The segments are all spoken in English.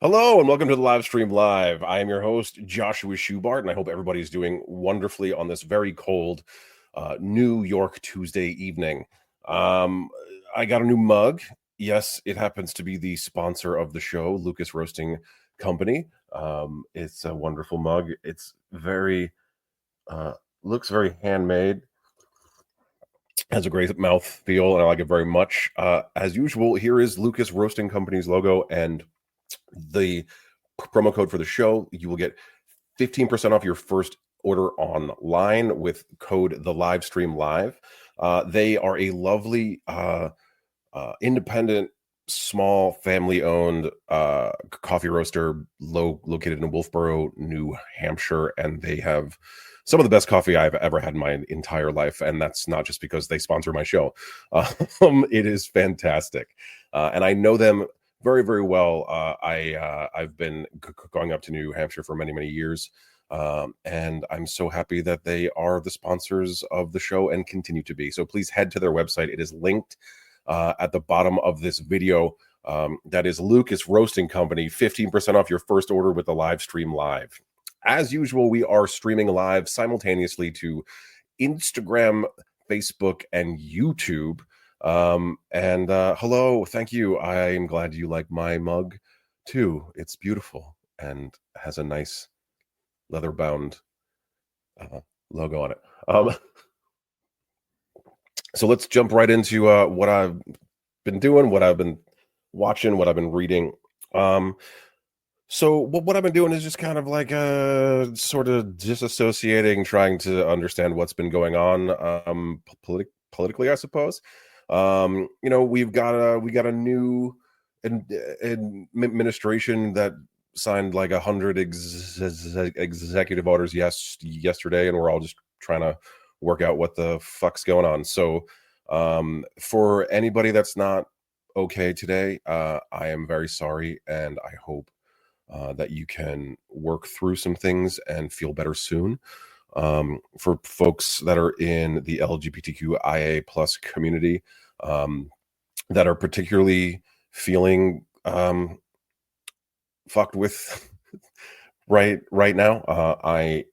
Hello and welcome to the live stream live. I am your host, Joshua Schubart, and I hope everybody's doing wonderfully on this very cold New York Tuesday evening. Um, I got a new mug. Yes, it happens to be the sponsor of the show, Lucas Roasting Company. It's a wonderful mug. It's very, uh, looks very handmade, has a great mouth feel, and I like it very much. As usual, here is Lucas Roasting Company's logo and the promo code for the show. You will get 15% off your first order online with code the live stream live. They are a lovely independent, small, family-owned coffee roaster located in Wolfeboro, New Hampshire, and they have some of the best coffee I've ever had in my entire life, and that's not just because they sponsor my show. It is fantastic, and I know them very, very well. I've been going up to New Hampshire for many, many years, and I'm so happy that they are the sponsors of the show and continue to be. So please head to their website. It is linked at the bottom of this video. That is Lucas Roasting Company, 15% off your first order with the live stream live. As usual, we are streaming live simultaneously to Instagram, Facebook, and YouTube. Hello, thank you. I'm glad you like my mug too. It's beautiful and has a nice leather-bound logo on it. So let's jump right into what I've been doing, what I've been watching, what I've been reading. So what I've been doing is just kind of like sort of disassociating, trying to understand what's been going on politically, I suppose. We got a new administration that signed like 100 executive orders yesterday, and we're all just trying to work out what the fuck's going on. So for anybody that's not okay today, I am very sorry, and I hope that you can work through some things and feel better soon. For folks that are in the LGBTQIA plus community, that are particularly feeling fucked with right now, I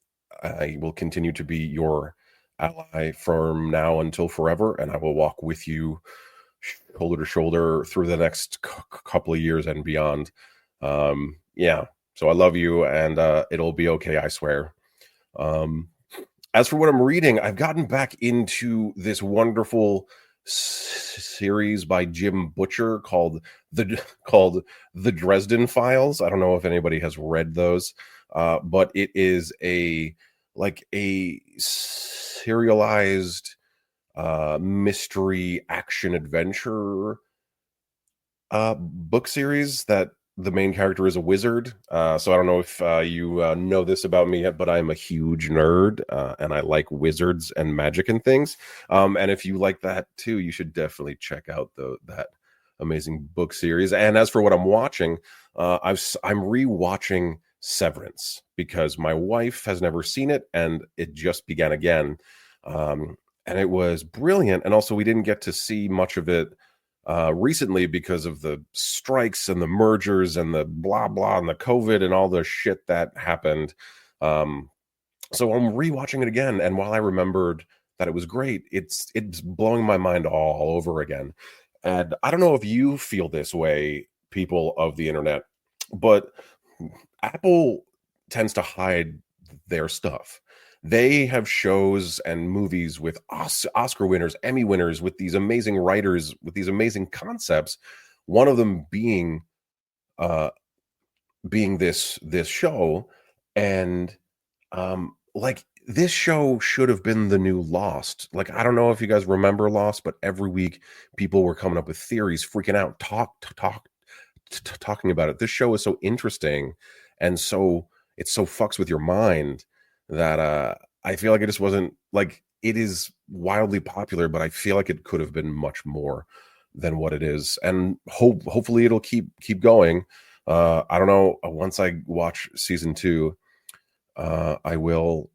will continue to be your ally from now until forever, and I will walk with you shoulder to shoulder through the next couple of years and beyond. Yeah, so I love you, and it'll be okay, I swear. As for what I'm reading, I've gotten back into this wonderful series by Jim Butcher called the Dresden Files. I don't know if anybody has read those, but it is a serialized mystery action adventure book series that the main character is a wizard. So I don't know if you know this about me yet, but I'm a huge nerd, and I like wizards and magic and things. And if you like that too, you should definitely check out that amazing book series. And as for what I'm watching, I'm rewatching Severance because my wife has never seen it, and it just began again. And it was brilliant. And also, we didn't get to see much of it recently because of the strikes and the mergers and the blah blah and the COVID and all the shit that happened. So I'm rewatching it again, and while I remembered that it was great, it's blowing my mind all over again. And I don't know if you feel this way, people of the internet, but Apple tends to hide their stuff. They have shows and movies with Oscar winners, Emmy winners, with these amazing writers, with these amazing concepts. One of them being this show, and like this show should have been the new Lost. Like, I don't know if you guys remember Lost, but every week people were coming up with theories, freaking out, talking about it. This show is so interesting, and so it so fucks with your mind that I feel like it just wasn't like, it is wildly popular, but I feel like it could have been much more than what it is. And hopefully it'll keep going. I don't know. Once I watch season 2, I will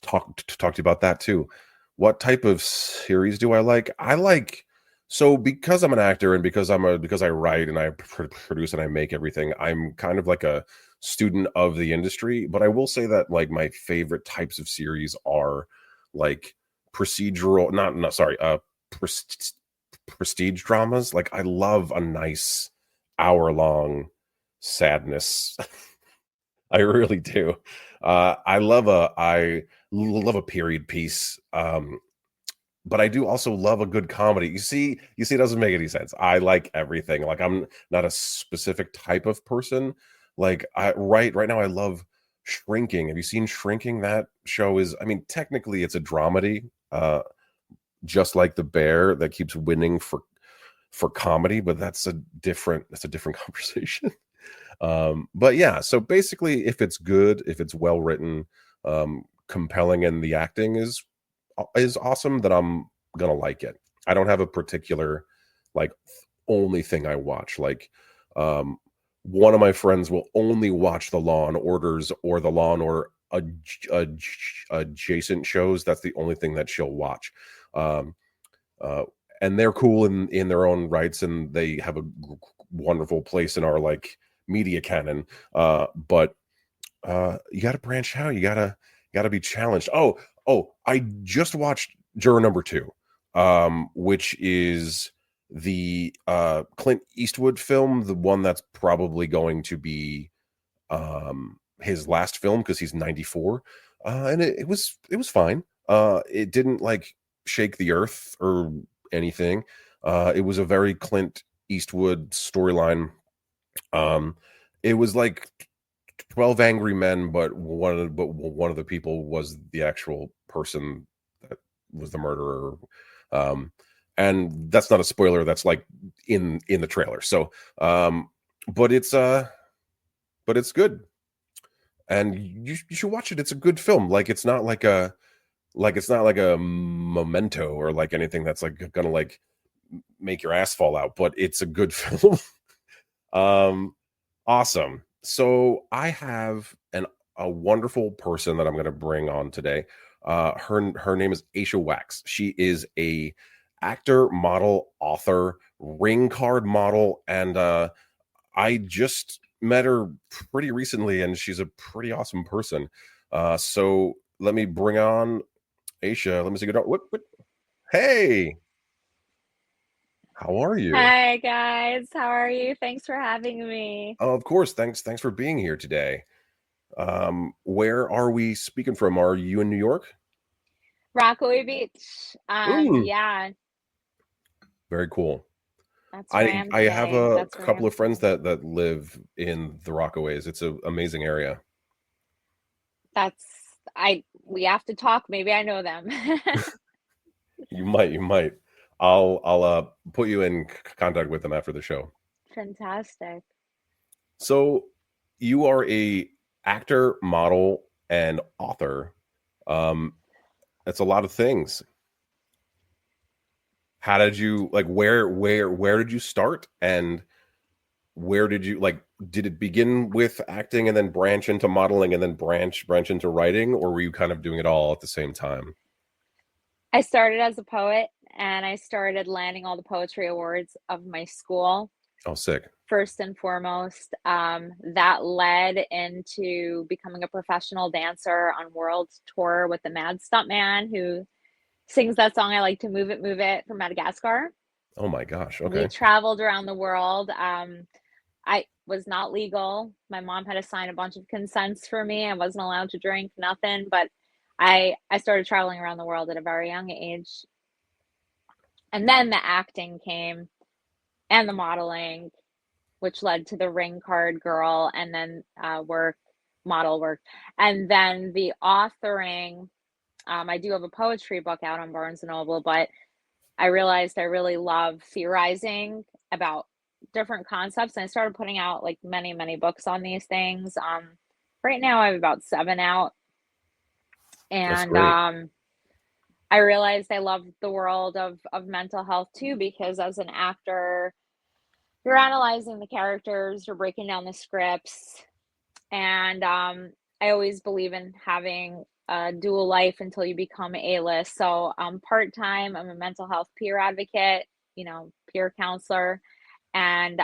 talk to you about that too. What type of series do I like? I like So because I'm an actor and because I write and I produce and I make everything, I'm kind of like a student of the industry. But I will say that like my favorite types of series are like procedural, not sorry, pres- prestige dramas. Like I love a nice hour long sadness. I really do. I love a period piece. But I do also love a good comedy. It doesn't make any sense. I like everything. Like I'm not a specific type of person. Like right now I love Shrinking. Have you seen Shrinking? That show is, I mean, technically it's a dramedy, just like The Bear that keeps winning for comedy, but that's a different conversation. But yeah, so basically if it's good, if it's well written, compelling, and the acting is awesome, that I'm gonna like it. I don't have a particular like only thing I watch. Like um one of my friends will only watch the Law and Orders or the Law and Order adjacent shows. That's the only thing that she'll watch. Um uh and they're cool in their own rights, and they have a wonderful place in our like media canon. But you got to branch out. You got to be challenged. I just watched Juror Number Two, which is the Clint Eastwood film, the one that's probably going to be his last film because he's 94. And it was fine. It didn't like shake the earth or anything. It was a very Clint Eastwood storyline. um it was like 12 Angry Men, but one of the people was the actual person that was the murderer. um and that's not a spoiler, that's like in the trailer. So but it's good, and you should watch it. It's a good film. Like it's not like a Memento or like anything that's like gonna like make your ass fall out, but it's a good film. um Awesome. So I have a wonderful person that I'm going to bring on today. Her name is Aesha Waks. She is a actor, model, author, ring card model, and I just met her pretty recently, and she's a pretty awesome person. So let me bring on Aesha. Let me say good. Hey, how are you? Hi guys, how are you? Thanks for having me. Oh, of course. Thanks for being here today. Where are we speaking from? Are you in New York? Rockaway Beach. Mm, Yeah, very cool. that's where I I am I have today. a That's where I couple am of friends today. that live in the Rockaways. It's an amazing area. That's I we have to talk. Maybe I know them. You might. I'll put you in contact with them after the show. Fantastic. So you are a actor, model, and author. Um, that's a lot of things. How did you like where did you start, and where did you like did it begin with acting and then branch into modeling and then branch into writing, or were you kind of doing it all at the same time? I started as a poet and I started landing all the poetry awards of my school Oh, sick. first and foremost. That led into becoming a professional dancer on world tour with the Mad Stuntman who sings that song I like to move it from Madagascar. Oh my gosh. We Okay. traveled around the world. I was not legal. My mom had to sign a bunch of consents for me. I wasn't allowed to drink, nothing, but I started traveling around the world at a very young age. And then the acting came and the modeling, which led to the ring card girl and then model work. And then the authoring. I do have a poetry book out on Barnes and Noble, but I realized I really love theorizing about different concepts, and I started putting out like many, many books on these things. Right now I have about seven out, That's and great. I realized I love the world of mental health too, because as an actor, you're analyzing the characters, you're breaking down the scripts, and I always believe in having a dual life until you become A list. So part time, I'm a mental health peer advocate. peer counselor, and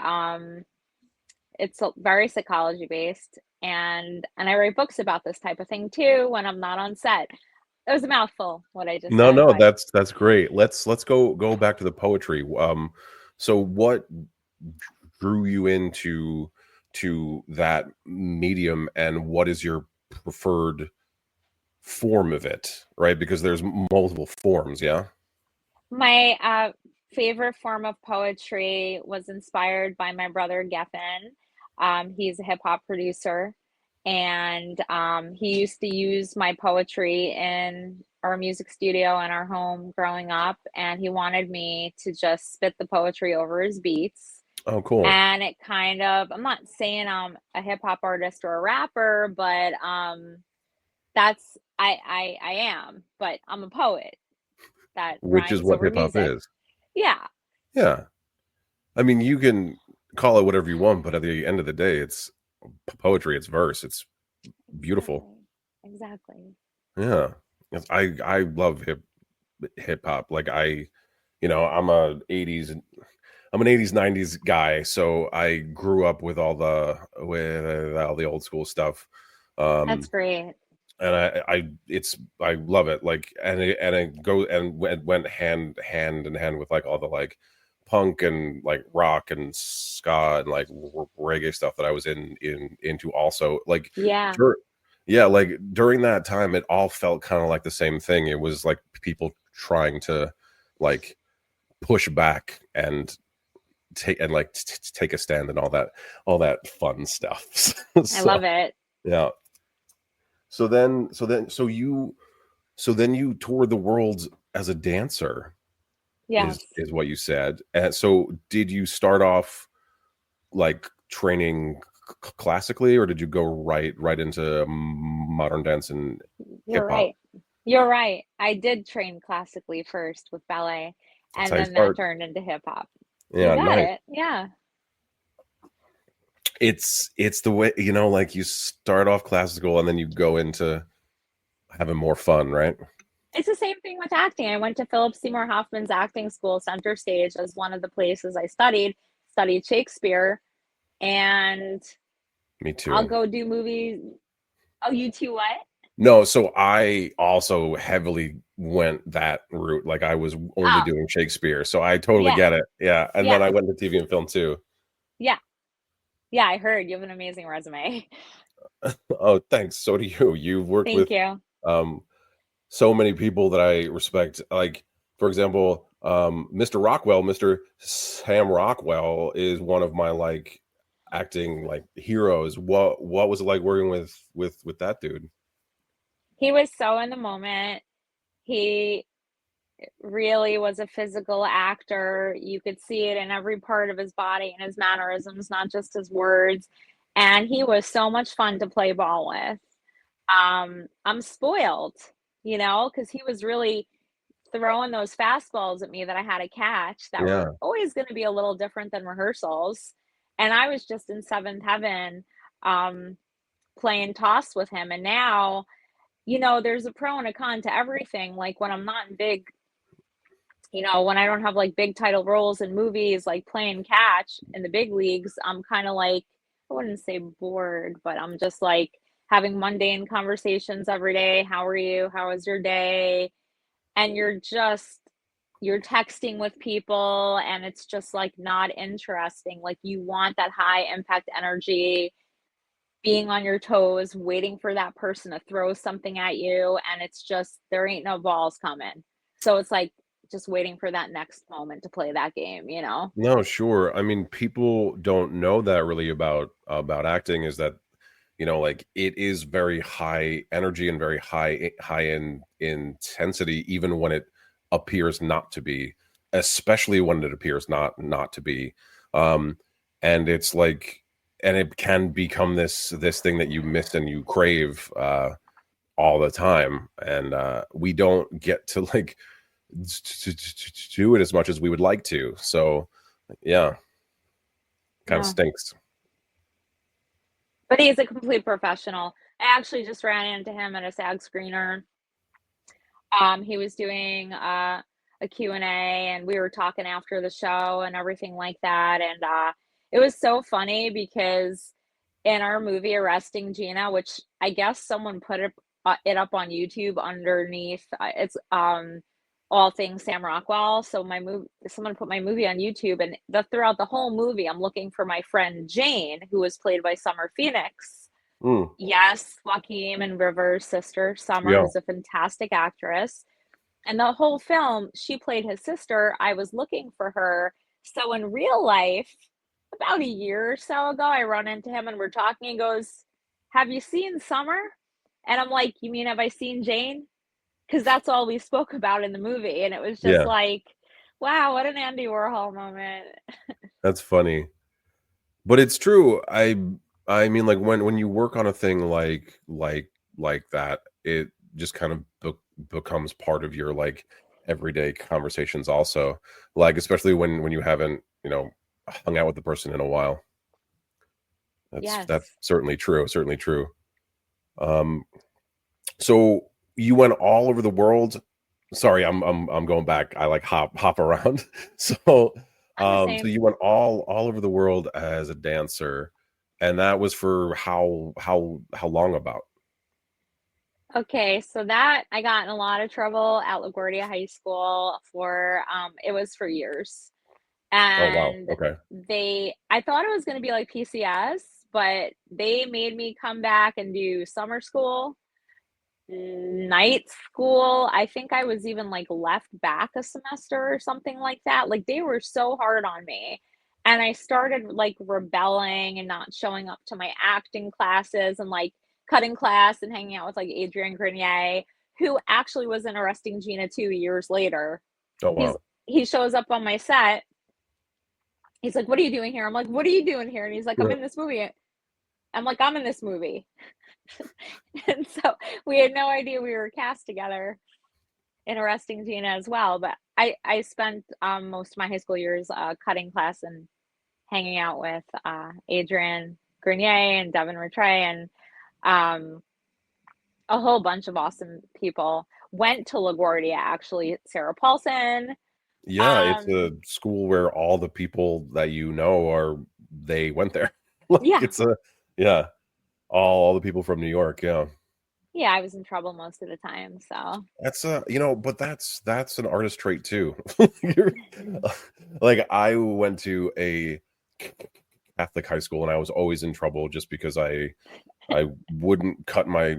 it's very psychology based, and I write books about this type of thing too when I'm not on set. It was a mouthful what I just No, said, no, but that's great. Let's go back to the poetry. So what drew you into to that medium, and what is your preferred form of it, right? Because there's multiple forms, yeah. my favorite form of poetry was inspired by my brother Geffen. He's a hip hop producer, and he used to use my poetry in our music studio in our home growing up. And he wanted me to just spit the poetry over his beats. Oh, cool. And it kind of, I'm not saying I'm a hip hop artist or a rapper, but I am, but I'm a poet that Which is rhymes what over hip hop music. is. Yeah, Yeah. I mean, you can call it whatever you want, but at the end of the day, it's poetry, it's verse, it's beautiful. exactly. Exactly. Yeah. Yes, I love hip hop. Like I'm a 80s I'm an 80s 90s guy, so I grew up with all the old school stuff. That's Um great. and I love it, like, and it go and went hand in hand with like all the like punk and like rock and ska and like reggae stuff that I was into also, like, Yeah, dur- yeah, like during that time it all felt kind of like the same thing. It was like people trying to like push back and take a stand and all that fun stuff. I So love it. yeah. So then you toured the world as a dancer, is Yes. is what you said. And so did you start off like training classically, or did you go right into modern dance and hip You're hop? right. You're right. I did train classically first with ballet, That's and how you then that start. turned into hip hop. You Yeah, got nice. it. Yeah. It's the way, like you start off classical and then you go into having more fun, right? It's the same thing with acting. I went to Philip Seymour Hoffman's acting school, Center Stage, as one of the places I studied Shakespeare, and Me I'll too. go do movies. Oh, you too, what? No, so I also heavily went that route. Like I was only Oh, doing Shakespeare, so I totally yeah, get it. Yeah, and then yeah, I went to TV and film too. yeah, yeah. I heard you have an amazing resume. Oh, thanks. So do you. You've worked Thank with you. um so many people that I respect. Like, for example, Mr. Rockwell, Mr. Sam Rockwell is one of my like acting like heroes. What was it like working with that dude? He was so in the moment. He really was a physical actor. You could see it in every part of his body and his mannerisms, not just his words. And he was so much fun to play ball with. I'm spoiled, because he was really throwing those fastballs at me that I had to catch that were Yeah. always going to be a little different than rehearsals. And I was just in seventh heaven, um, playing toss with him. And now, there's a pro and a con to everything. Like when I'm not in big, when I don't have like big title roles in movies, like playing catch in the big leagues, I'm kind of like, I wouldn't say bored, but I'm just like having mundane conversations every day. How are you? How was your day? And you're texting with people, and it's just like not interesting. Like you want that high impact energy, being on your toes, waiting for that person to throw something at you, and it's just there ain't no balls coming. So it's like just waiting for that next moment to play that game. No, sure. I mean, people don't know that really about acting, is that, like it is very high energy and very high in intensity, even when it appears not to be, especially when it appears not to be. Um, and it's like, and it can become this thing that you miss and you crave all the time, and we don't get to like to do it as much as we would like to. So yeah, kind of No. stinks. But he's a complete professional. I actually just ran into him at a SAG screener. He was doing a Q&A, and we were talking after the show and everything like that. And it was so funny because in our movie Arresting Gina, which I guess someone put it up on YouTube underneath, it's all things Sam Rockwell. So someone put my movie on YouTube, and throughout the whole movie, I'm looking for my friend Jane, who was played by Summer Phoenix. Mm, Yes, Joaquin and River's sister, Summer, yeah. who's a fantastic actress. And the whole film, she played his sister. I was looking for her. So in real life, about a year or so ago, I run into him and we're talking. He goes, "Have you seen Summer?" And I'm like, "You mean have I seen Jane?" Because that's all we spoke about in the movie. And it was just Yeah. like, wow, what an Andy Warhol moment. That's funny. But it's true. I mean, like when you work on a thing like that, it just kind of becomes part of your like everyday conversations also. Like especially when you haven't, hung out with the person in a while. That's Yes. certainly true, certainly true. Um so you went all over the world. Sorry, I'm going back. I like hop around. So I'm the so same. you went all over the world as a dancer, and that was for how long about? Okay, so that I got in a lot of trouble at LaGuardia High School for it was for years. Oh wow. And Okay. I thought it was going to be like PCS, but they made me come back and do summer school, night school. I think I was even like left back a semester or something like that. Like they were so hard on me. And I started like rebelling and not showing up to my acting classes and like cutting class and hanging out with like Adrian Grenier, who actually was in Arresting Gina 2 years later. Oh He's wow. he shows up on my set. He's like, "What are you doing here?" I'm like, "What are you doing here?" And he's like, "I'm Right. in this movie." I'm like, "I'm in this movie." And so we had no idea we were cast together in Arresting Gina as well. But I spent most of my high school years cutting class and hanging out with Adrian Grenier and Devin Rattray and um, a whole bunch of awesome people. Went to LaGuardia actually. Sarah Paulson. Yeah, it's Um, a school where all the people that they went there. Like yeah, it's a yeah, all the people from New York, yeah. yeah. I was in trouble most of the time. So That's but that's an artist trait too. You're- like I went to a Catholic high school and I was always in trouble just because I wouldn't cut my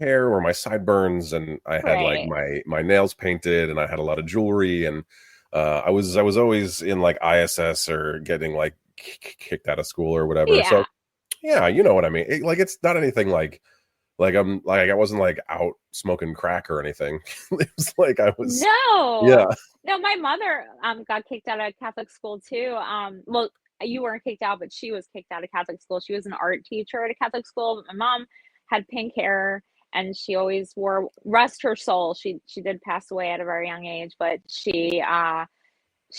hair or my sideburns, and I had like right, my nails painted, and I had a lot of jewelry, and I was always in like ISS or getting like kicked out of school or whatever. So yeah. yeah, you know what I mean. Like it's not anything like I wasn't like out smoking crack or anything. It was like I was yeah. No. No, my mother got kicked out of Catholic school too. Well, you weren't kicked out, but she was kicked out of Catholic school. She was an art teacher at a Catholic school. But my mom had pink hair and she always wore, rest her soul. She did pass away at a very young age, but she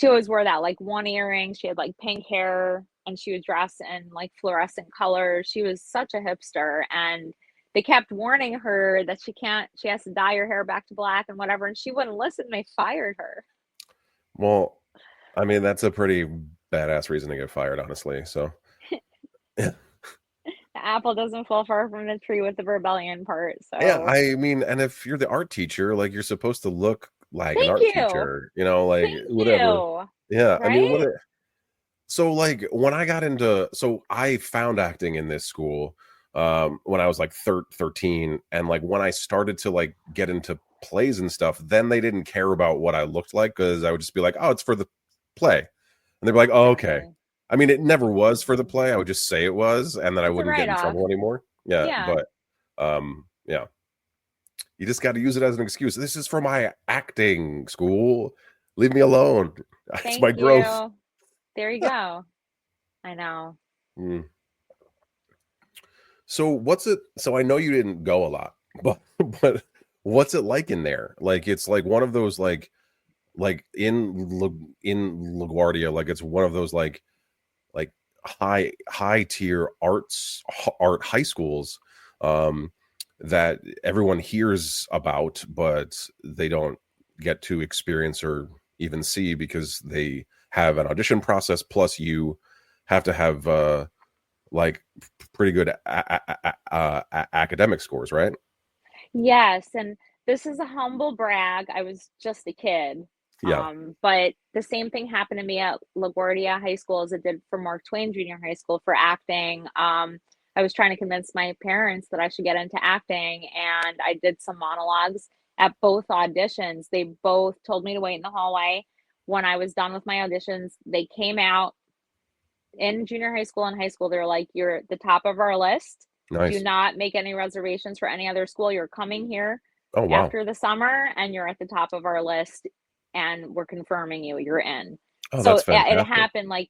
always wore that like one earring. She had like pink hair and she would dress in like fluorescent colors. She was such a hipster, and they kept warning her that she has to dye her hair back to black and whatever, and she wouldn't listen. They fired her. Well, I mean that's a pretty badass reason to get fired, honestly. So yeah. The apple doesn't fall far from the tree with the rebellion part. Yeah, So I mean, and if you're the art teacher, like you're supposed to look like an thank art you. teacher, like Thank whatever. you. Yeah, I mean, Right? so like when I got into, so I found acting in this school when I was like 13, and like when I started to like get into plays and stuff, then they didn't care about what I looked like because I would just be like, oh, it's for the play, and they'd be like, oh, okay. Exactly. I mean, it never was for the play. I would just say it was, and then I It's a wouldn't get write in off. trouble anymore. Yeah, Yeah. but yeah, you just got to use it as an excuse. This is for my acting school. Leave me alone. It's my Thank growth. you. There you go. I know. Mm. So what's it? So I know you didn't go a lot, but but what's it like in there? Like it's like one of those like in LaGuardia, like it's one of those like high tier art high schools um that everyone hears about, but they don't get to experience or even see because they have an audition process. Plus, you have to have like pretty good academic scores, right? Yes, and this is a humble brag. I was just a kid. Yeah, But the same thing happened to me at LaGuardia High School as it did for Mark Twain Junior High School for acting. I was trying to convince my parents that I should get into acting, and I did some monologues at both auditions. They both told me to wait in the hallway. When I was done with my auditions, they came out in junior high school and high school. They're like, "You're at the top of our list. Do nice. not make any reservations for any other school. You're coming here Oh wow. after the summer and you're at the top of our list and we're confirming you're in." Oh, So that's it fantastic. happened like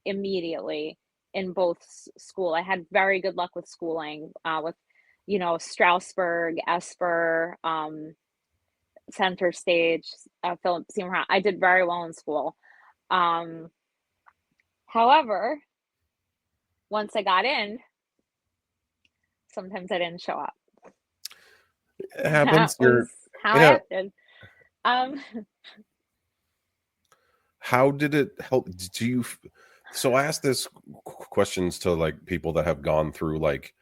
immediately in both school. I had very good luck with schooling, with, Strasbourg, Esper, Center Stage, Philip Seymour. I did very well in school. Um, However, once I got in, sometimes I didn't show up. It That happens. was how I Yeah. acted. Um, How did it help? Do you? So I asked this questions to like people that have gone through like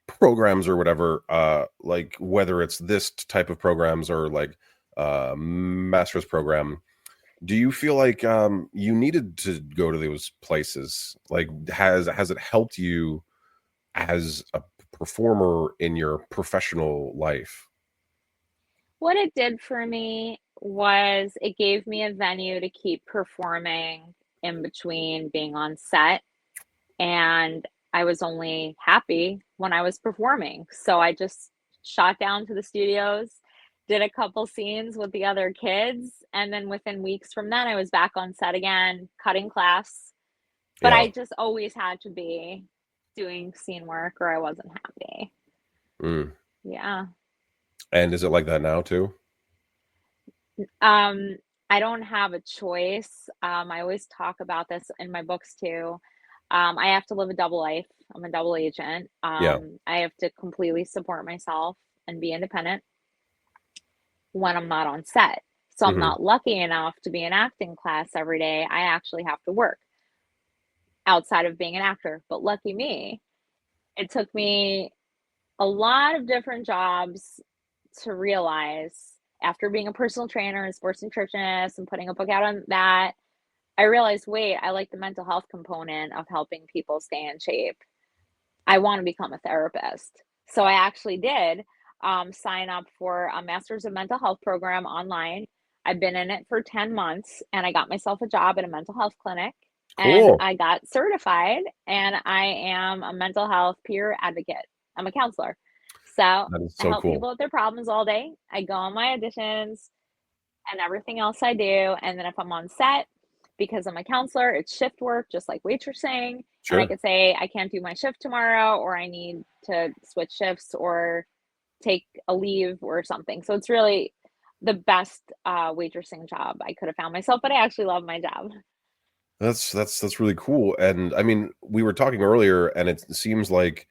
programs or whatever, like whether it's this type of programs or like master's program. Do you feel like you needed to go to those places? Like has it helped you as a performer in your professional life? what it did for me was it gave me a venue to keep performing in between being on set, and I was only happy when I was performing. So I just shot down to the studios, did a couple scenes with the other kids, and then within weeks from then, I was back on set again, cutting class. But Yeah. I just always had to be doing scene work or I wasn't happy. Mm. Yeah. And is it like that now too? Um, I don't have a choice. I always talk about this in my books too. I have to live a double life. I'm a double agent. Yeah. I have to completely support myself and be independent when I'm not on set. So I'm Hmm. not lucky enough to be in acting class every day. I actually have to work outside of being an actor. But lucky me, it took me a lot of different jobs to realize after being a personal trainer and sports nutritionist and putting a book out on that, I realized, wait, I like the mental health component of helping people stay in shape. I want to become a therapist. So I actually did sign up for a master's of mental health program online. I've been in it for 10 months and I got myself a job at a mental health clinic and Cool. I got certified and I am a mental health peer advocate. I'm a counselor. So That is I so help cool. people with their problems all day. I go on my auditions and everything else I do. And then if I'm on set, because I'm a counselor, it's shift work, just like waitressing. And I Sure. could say, I can't do my shift tomorrow, or I need to switch shifts or take a leave or something. So it's really the best waitressing job I could have found myself, but I actually love my job. That's really cool. And I mean, we were talking earlier, and it seems like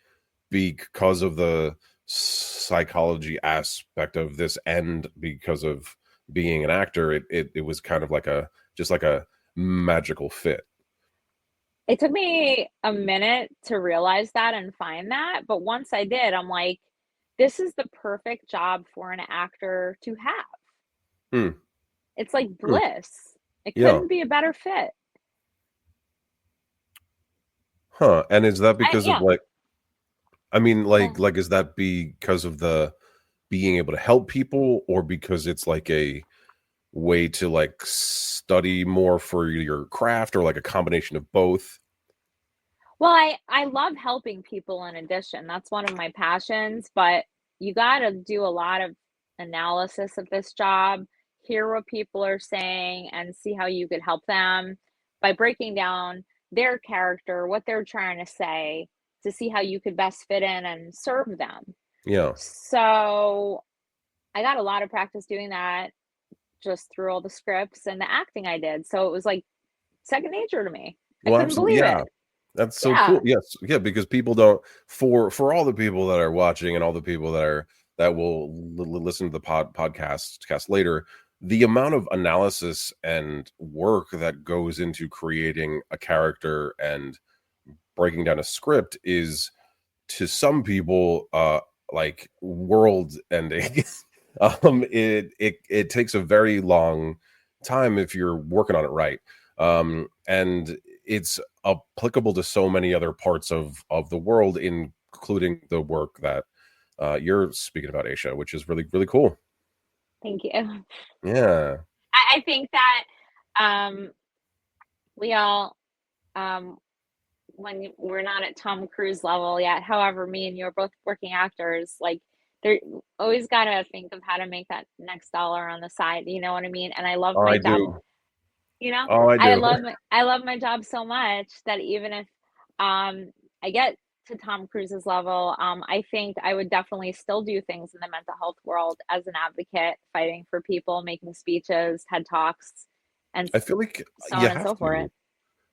because of the psychology aspect of this, and because of being an actor, it was kind of like a just like a magical fit. It took me a minute to realize that and find that, but once I did, I'm like, this is the perfect job for an actor to have. Hmm. It's like Hmm. bliss. It Yeah. couldn't be a better fit. Huh. And is that I because of yeah. like, I mean, Well, like, is that because of the being able to help people, or because it's like a way to like study more for your craft, or like a combination of both? I love helping people in addition. That's one of my passions, but you got to do a lot of analysis of this job, hear what people are saying, and see how you could help them by breaking down their character, what they're trying to say, to see how you could best fit in and serve them. Yeah. So I got a lot of practice doing that just through all the scripts and the acting I did. So it was like second nature to me. I Well, couldn't absolutely. believe Yeah. it. That's so cool. Yeah. Yes. Yeah, because people don't, for all the people that are watching and all the people that will listen to the podcast cast later, the amount of analysis and work that goes into creating a character and breaking down a script is, to some people, like world ending. It takes a very long time if you're working on it right. And it's applicable to so many other parts of the world, including the work that you're speaking about, Aisha, which is really, really cool. Thank you. Yeah. I think that um, we all, um, we're not at Tom Cruise level yet. However, me and you are both working actors. Like, they're always got to think of how to make that next dollar on the side. You know what I mean? And I love Oh, my I job. do. You know, Oh, I do. I love my job so much that even if I get to Tom Cruise's level, I think I would definitely still do things in the mental health world as an advocate, fighting for people, making speeches, TED Talks, and I feel like so you on and have so forth. to.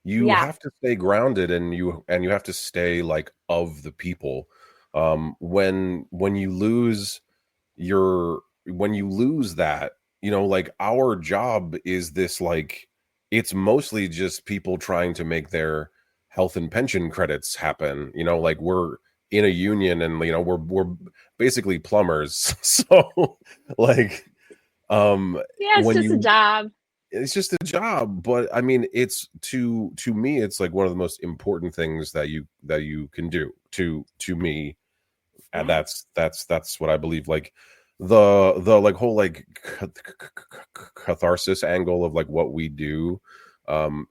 You Yeah. have to stay grounded, and you have to stay like of the people. When you lose your when you lose that, like our job is this, like, it's mostly just people trying to make their health and pension credits happen. Like, we're in a union, and we're basically plumbers. So, like, Yeah, it's when just a you job. it's just a job, but I mean, it's to me, it's like one of the most important things that you can do to me. And Yeah. that's what I believe. Like, the like whole, like, catharsis angle of like what we do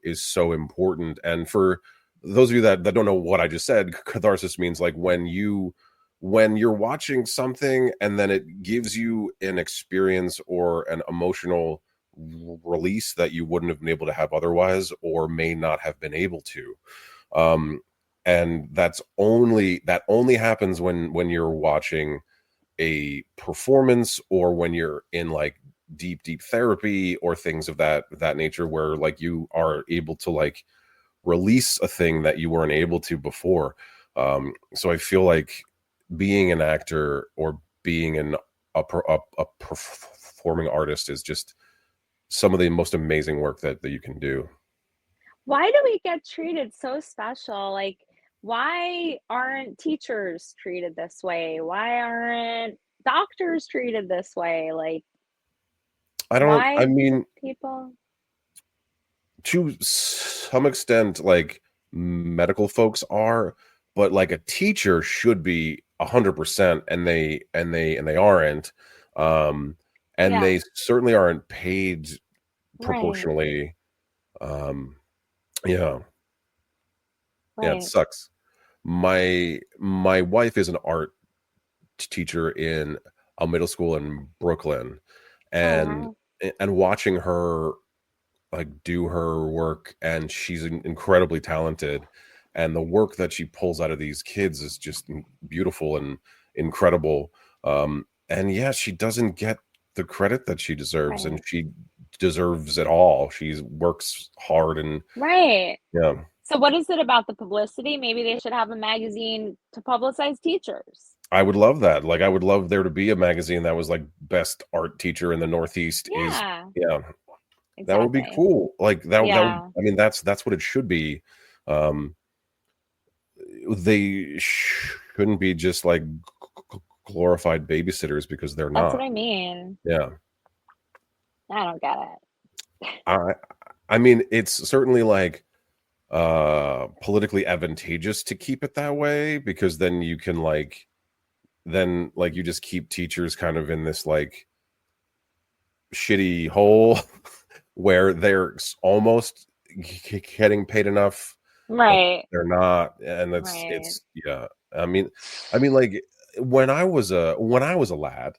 is so important. And for those of you that don't know what I just said, catharsis means like when you're watching something and then it gives you an experience or an emotional release that you wouldn't have been able to have otherwise, or may not have been able to. Um and that only happens when you're watching a performance, or when you're in like deep therapy, or things of that nature, where like you are able to like release a thing that you weren't able to before. So I feel like being an actor, or being a performing artist, is just some of the most amazing work that you can do. Why do we get treated so special? Like, why aren't teachers treated this way? Why aren't doctors treated this way? Like, I why do mean, people? to some extent, like, medical folks are, but like a teacher should be 100%, and they aren't. um and Yeah, they certainly aren't paid right, proportionally. um yeah, yeah, it right. sucks. My wife is an art teacher in a middle school in Brooklyn, Oh, and wow. watching her like do her work, and she's incredibly talented, and the work that she pulls out of these kids is just beautiful and incredible. And yeah, she doesn't get the credit that she deserves, and Right, she deserves it all. She works hard, and right. yeah, So what is it about the publicity? Maybe they should have a magazine to publicize teachers. I would love that. Like, I would love there to be a magazine that was like best art teacher in the Northeast is. Yeah, Yeah, that would be exactly. cool. Like, that would, Yeah, I mean, that's what it should be. um they shouldn't be just like glorified babysitters, because they're that's what not. I mean. Yeah. I don't get it. I I mean, it's certainly like politically advantageous to keep it that way, because then you can like then like you just keep teachers kind of in this like shitty hole where they're almost getting paid enough, but Right, they're not. And right. it's yeah. I mean, like, when I was a lad,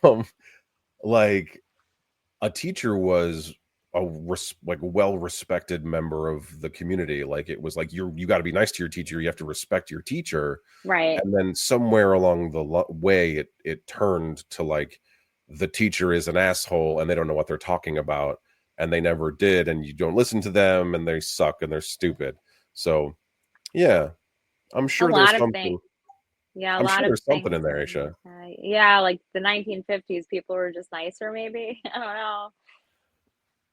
um like, a teacher was like a well respected member of the community. Like, it was like, you got to be nice to your teacher, you have to respect your teacher. Right. And then somewhere along the way, it turned to like, the teacher is an asshole, and they don't know what they're talking about, and they never did, and you don't listen to them, and they suck, and they're stupid. So yeah, i'm A sure there's lot of things. something Yeah, a i'm lot sure of there's something things in there, are. Aisha. Yeah, like the 1950s, people were just nicer, maybe. I don't know.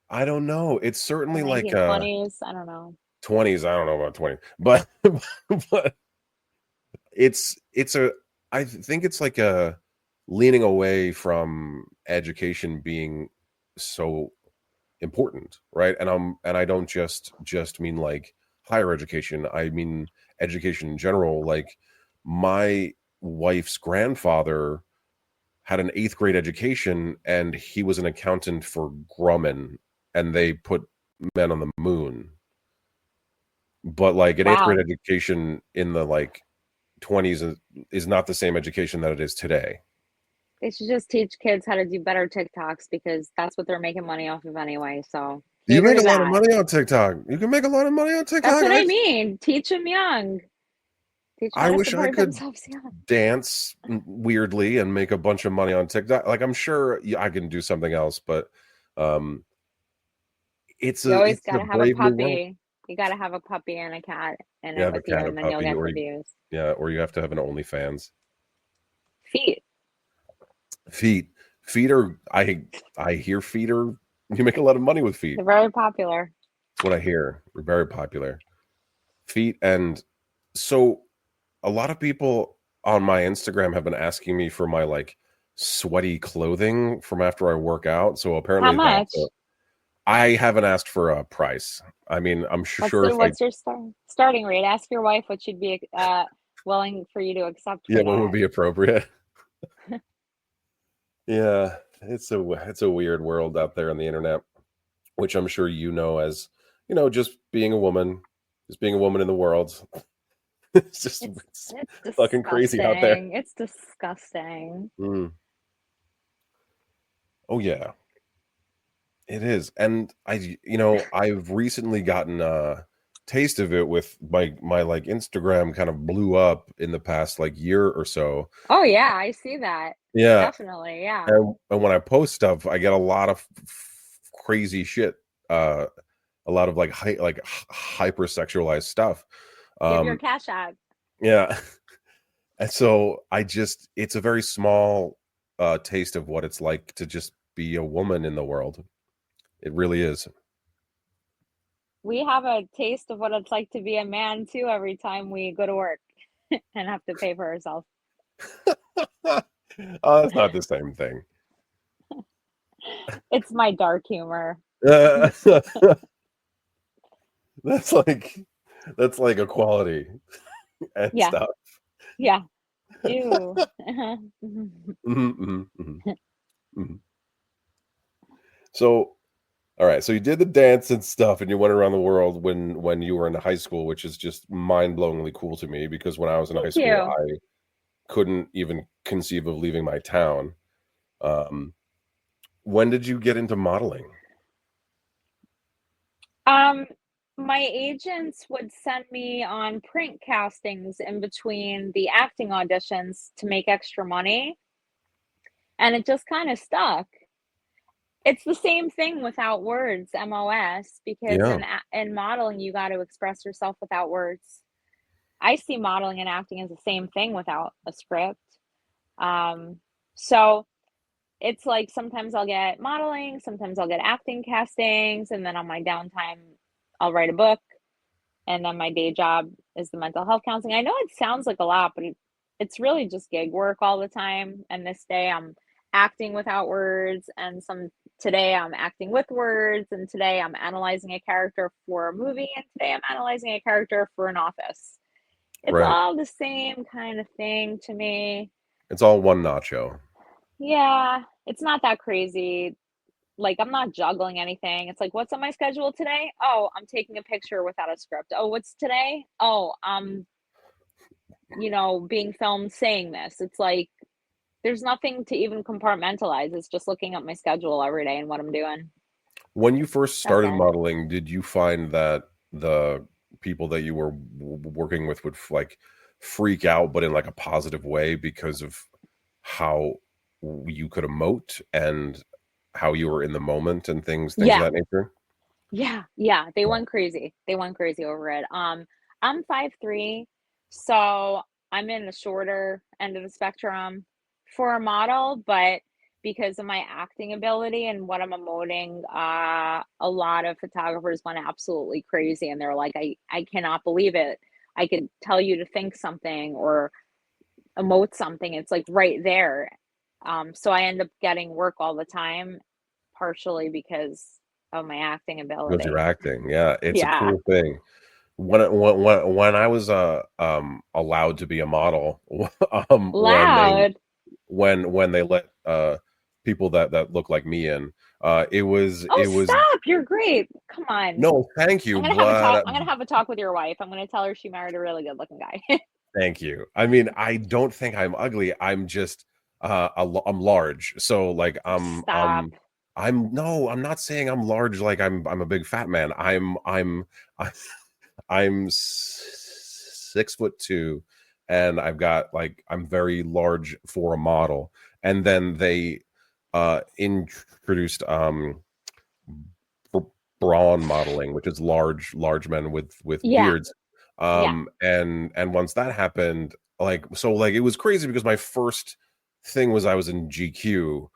I don't know. It's The certainly like 1920s, I don't know. 20s. I don't know about 20, but but it's a I think it's like a leaning away from education being so important, right? And I don't just mean like higher education. I mean education in general. Like my wife's grandfather had an eighth grade education, and he was an accountant for Grumman, and they put men on the moon. But like an eighth grade Wow. education in the like 20s is not the same education that it is today. They should just teach kids how to do better TikToks because that's what they're making money off of anyway. So You can't make agree a to lot of that. money on TikTok. You can make a lot of money on That's TikTok. what I mean. Teach them young. Teach them I how to wish I support could themselves young. dance weirdly and make a bunch of money on TikTok. Like I'm sure I can do something else, but um You always it's a got to have a brave new world. puppy. You got to have a puppy and a cat in You it have a with you, cat, a and then you'll puppy, get or the views. yeah, or you have to have an OnlyFans. Feet. Feet. Feet are I hear feet are you make a lot of money with feet. They're very popular. That's what I hear. They're very popular. Feet. And so a lot of people on my Instagram have been asking me for my like sweaty clothing from after I work out. So How apparently much? I haven't asked for a price. I mean, I'm sure if I What's your starting rate? Ask your wife what she'd be willing for you to accept yeah, for what would that. be appropriate? Yeah, it's a weird world out there on the internet, which I'm sure you know as, just being a woman, just being a woman in the world. It's just it's It's fucking crazy out there. disgusting. It's disgusting. Mm. Oh yeah, it is. And I've recently gotten a taste of it with my like Instagram kind of blew up in the past like year or so. Oh yeah, I see that. Yeah, Definitely, yeah. and when I post stuff, I get a lot of crazy shit. Uh, a lot of like hypersexualized stuff. Give your Um, cash app. yeah, and so it's a very small taste of what it's like to just be a woman in the world. It really is. We have a taste of what it's like to be a man too every time we go to work and have to pay for ourselves. It's not the same thing. It's my dark humor. Uh, that's like that's like equality and Yeah, stuff. yeah. Ew. Mhm, mhm, mhm, mhm. So, all right. So you did the dance and stuff, and you went around the world when you were in high school, which is just mind-blowingly cool to me because when I was in high Thank school, you. I couldn't even conceive of leaving my town. Um, when did you get into modeling? Um, my agents would send me on print castings in between the acting auditions to make extra money, and it just kind of stuck. It's the same thing without words, MOS, because Yeah, in modeling you got to express yourself without words. I see modeling and acting as the same thing without a script. Um, so it's like sometimes I'll get modeling, sometimes I'll get acting castings, and then on my downtime, I'll write a book. And then my day job is the mental health counseling. I know it sounds like a lot, but it's really just gig work all the time. And this day I'm acting without words, and today I'm acting with words, and today I'm analyzing a character for a movie, and today I'm analyzing a character for an office. It's right. all the same kind of thing to me. It's all one nacho. Yeah, it's not that crazy. Like, I'm not juggling anything. It's like, what's on my schedule today? Oh, I'm taking a picture without a script. Oh, what's today? Oh, being filmed saying this. It's like there's nothing to even compartmentalize. It's just looking at my schedule every day and what I'm doing. When you first That's started it. modeling, did you find that the people that you were working with would like freak out, but in like a positive way because of how you could emote and how you were in the moment and things of Yeah, that nature? yeah, yeah. They Yeah. went crazy. They went crazy over it. I'm 5'3", so I'm in the shorter end of the spectrum. for a model, but because of my acting ability and what I'm emoting, a lot of photographers went absolutely crazy and they're like, I cannot believe it. I could tell you to think something or emote something. It's like right there. So I end up getting work all the time, partially because of my acting Because you're ability. acting. Yeah, it's a Yeah. cool thing. When I was allowed to be a model, when Loud. they let people that look like me in, Oh, it was stop. You're great. Come on. no, thank you, I'm gonna have a but talk. I'm gonna have a talk with your wife. I'm gonna tell her she married a really good looking guy. thank you. I mean, I don't think I'm ugly. I'm just I'm large. So like Stop. I'm no, I'm not saying I'm large like I'm a big fat man. I'm 6'2", and I've got like I'm very large for a model. And then they introduced br- brawn modeling, which is large men with Yeah. beards. Yeah. And once that happened, like it was crazy because my first thing was I was in GQ,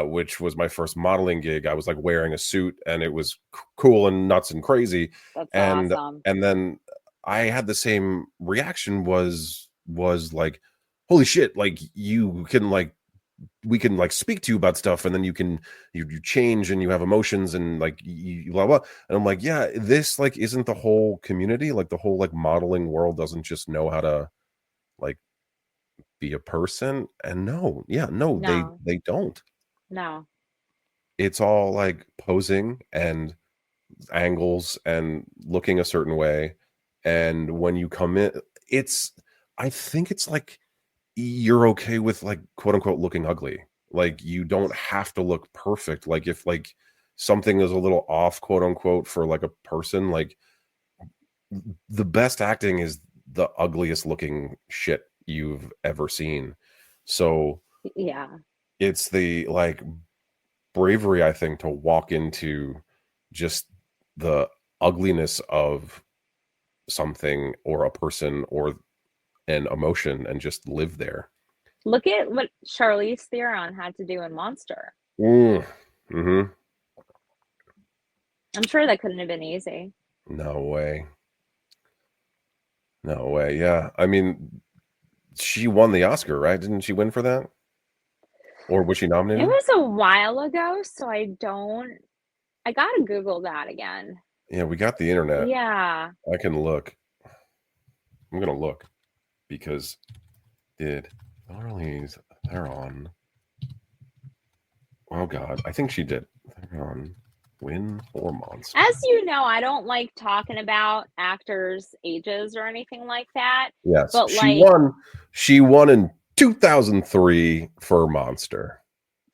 which was my first modeling gig. I was like wearing a suit and it was cool and nuts and crazy. That's And awesome. and then I had the same reaction was like, holy shit, like you can like we can like speak to you about stuff, and then you change and you have emotions and like you blah blah. And I'm like, yeah, this like isn't the whole community, like the whole like modeling world doesn't just know how to like be a person. And no, yeah, no, No. they don't. No. It's all like posing and angles and looking a certain way. And when you come in, it's I think it's like you're okay with like quote unquote looking ugly. Like you don't have to look perfect. Like if like something is a little off, quote unquote, for like a person, like the best acting is the ugliest looking shit you've ever seen. So Yeah. it's the like bravery, I think, to walk into just the ugliness of something or a person or an emotion and just live there. Look at what Charlize Theron had to do in Monster. Mm. Hmm. I'm sure that couldn't have been easy. No way. No way. Yeah. I mean, she won the Oscar, right? Didn't she win for that? Or was she It nominated? was a while ago, so I gotta Google that again. Yeah, we got the internet. Yeah. I can look. I'm gonna look because did Charlize Theron? Oh God, I think she did. Theron win for Monster. As you know, I don't like talking about actors' ages or anything like that, Yes, but she like, won. She won in 2003 for Monster.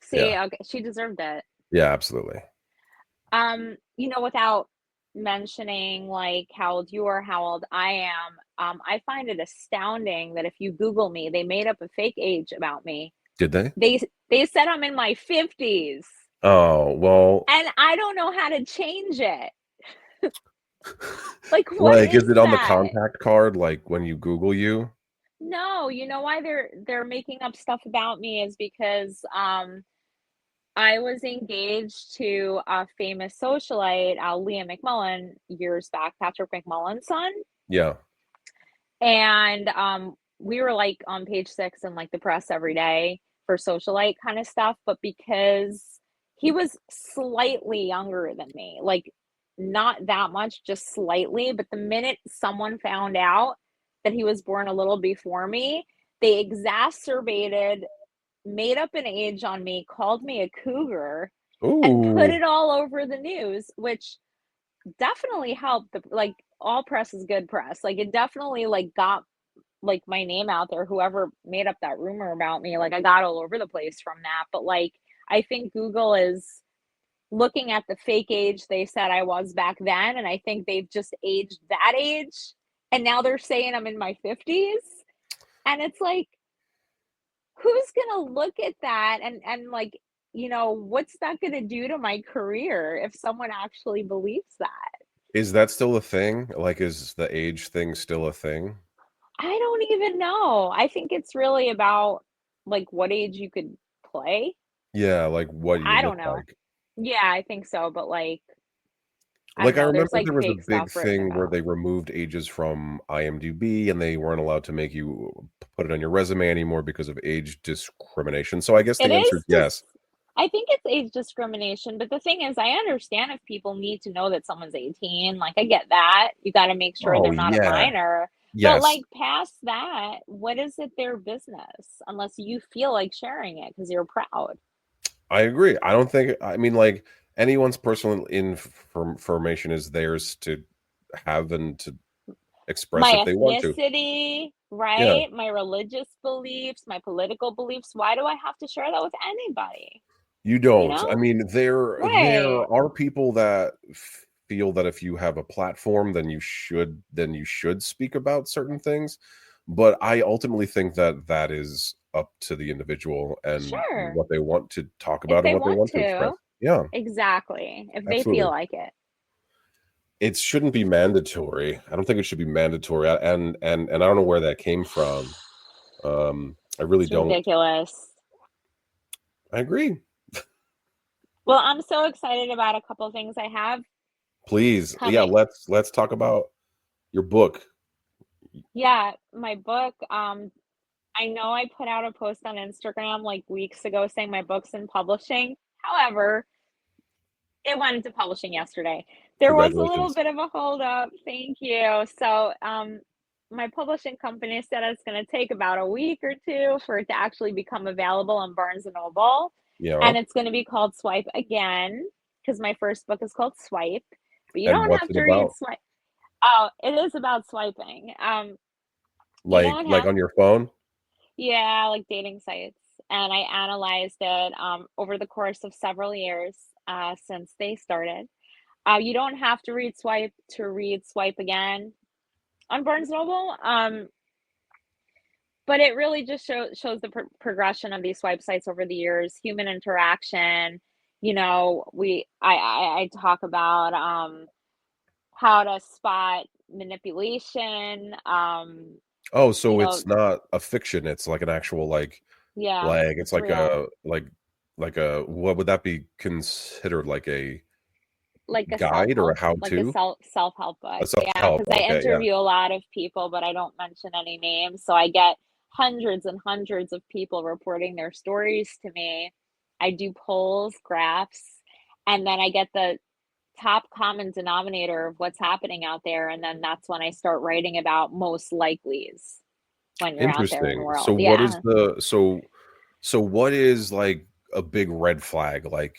see, Yeah, okay, she deserved it. yeah, absolutely. Without mentioning like how old you are, how old I am, I find it astounding that if you Google me, they made up a fake age about me. Did they? They they said I'm in my 50s, Oh well. and I don't know how to change it. Like, what Like, is is it on the that? contact card? Like when you Google you? No, you know why they're making up stuff about me is because I was engaged to a famous socialite, Liam McMullen, years back, Patrick McMullen's son. Yeah. And we were like on page six in like the press every day for socialite kind of stuff. But because he was slightly younger than me, like not that much, just slightly. But the minute someone found out that he was born a little before me, they exacerbated, made up an age on me, called me a cougar, and put Ooh. it all over the news, which definitely helped. The like, all press is good press. Like, it definitely like got like my name out there. Whoever made up that rumor about me, like, I got all over the place from that. But like, I think Google is looking at the fake age they said I was back then, and I think they've just aged that age, and now they're saying I'm in my 50s. And it's like, who's gonna look at that and like, what's that gonna do to my career if someone actually believes that? Is that still a thing? Like, is the age thing still a thing? I don't even know. I think it's really about like what age you could play. Yeah, like what you I look don't know. like. Yeah, I think so, but like I don't Like, I know. There's remember like there was a fake big stuff written thing where about. they removed ages from IMDb, and they weren't allowed to make you put it on your resume anymore because of age discrimination. So I guess It the answer is is yes. just, I think it's age discrimination, but the thing is, I understand if people need to know that someone's 18. Like, I get that. You got to make sure Oh, they're not a yeah. minor. But, Yes. like, past that, what is it their business? Unless you feel like sharing it because you're proud. I agree. I don't think I mean, like, anyone's personal information is theirs to have and to express if My they want to. ethnicity, Yeah. right? My religious beliefs, my political beliefs. Why do I have to share that with anybody? You You don't. I know? mean, there Right. are people that feel that if you have a platform, then you should speak about certain things. But I ultimately think that that is up to the individual and Sure. what they want to talk If about and they what they want want to express. to. Yeah, Exactly. If they feel absolutely. like it. It shouldn't be mandatory. I don't think it should be mandatory. And I don't know where that came from. I really It's don't. ridiculous. I agree. Well, I'm so excited about a couple things I have Please, yeah, coming. let's talk about your book. Yeah, my book. I know I put out a post on Instagram like weeks ago saying my book's in publishing. However, it went into publishing yesterday. There was a little Congratulations. bit of a hold up. Thank you. So, my publishing company said it's going to take about a week or two for it to actually become available on Barnes and Noble, Yeah. and it's going to be called Swipe Again because my first book is called Swipe, but you And don't what's have it to read about? Swipe. Oh, it is about swiping. You don't Like have, on your phone? yeah, like dating sites, and I analyzed it over the course of several years since they started. You don't have to read Swipe to read Swipe Again on Barnes Noble, but it really just shows the progression of these swipe sites over the years, human interaction. You know, I talk about how to spot manipulation. Oh, You so know, it's not a fiction, it's like an actual yeah, like it's it's real, like a what would that be considered, like a like a self guide or help, a like a how-to? self help book. A Yeah, self-help. because I Okay, yeah. interview a lot of people, but I don't mention any names, so I get hundreds and hundreds of people reporting their stories to me. I do polls, graphs, and then I get the top common denominator of what's happening out there, and then that's when I start writing about most likelies when you're out there in the Interesting. So world. what is Yeah. what is like a big red flag like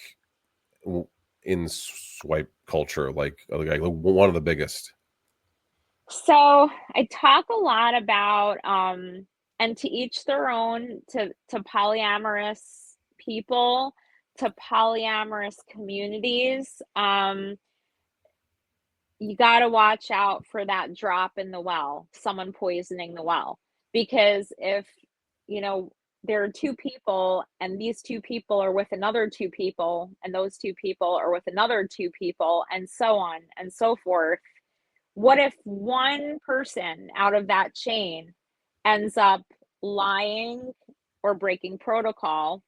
w in swipe culture? Like one of the biggest. So I talk a lot about, and to each their own, to polyamorous people, to polyamorous communities. You got to watch out for that drop in the well, someone poisoning the well. Because if, you know, there are two people and these two people are with another two people, and those two people are with another two people, and so on and so forth, what if one person out of that chain ends up lying or breaking protocol?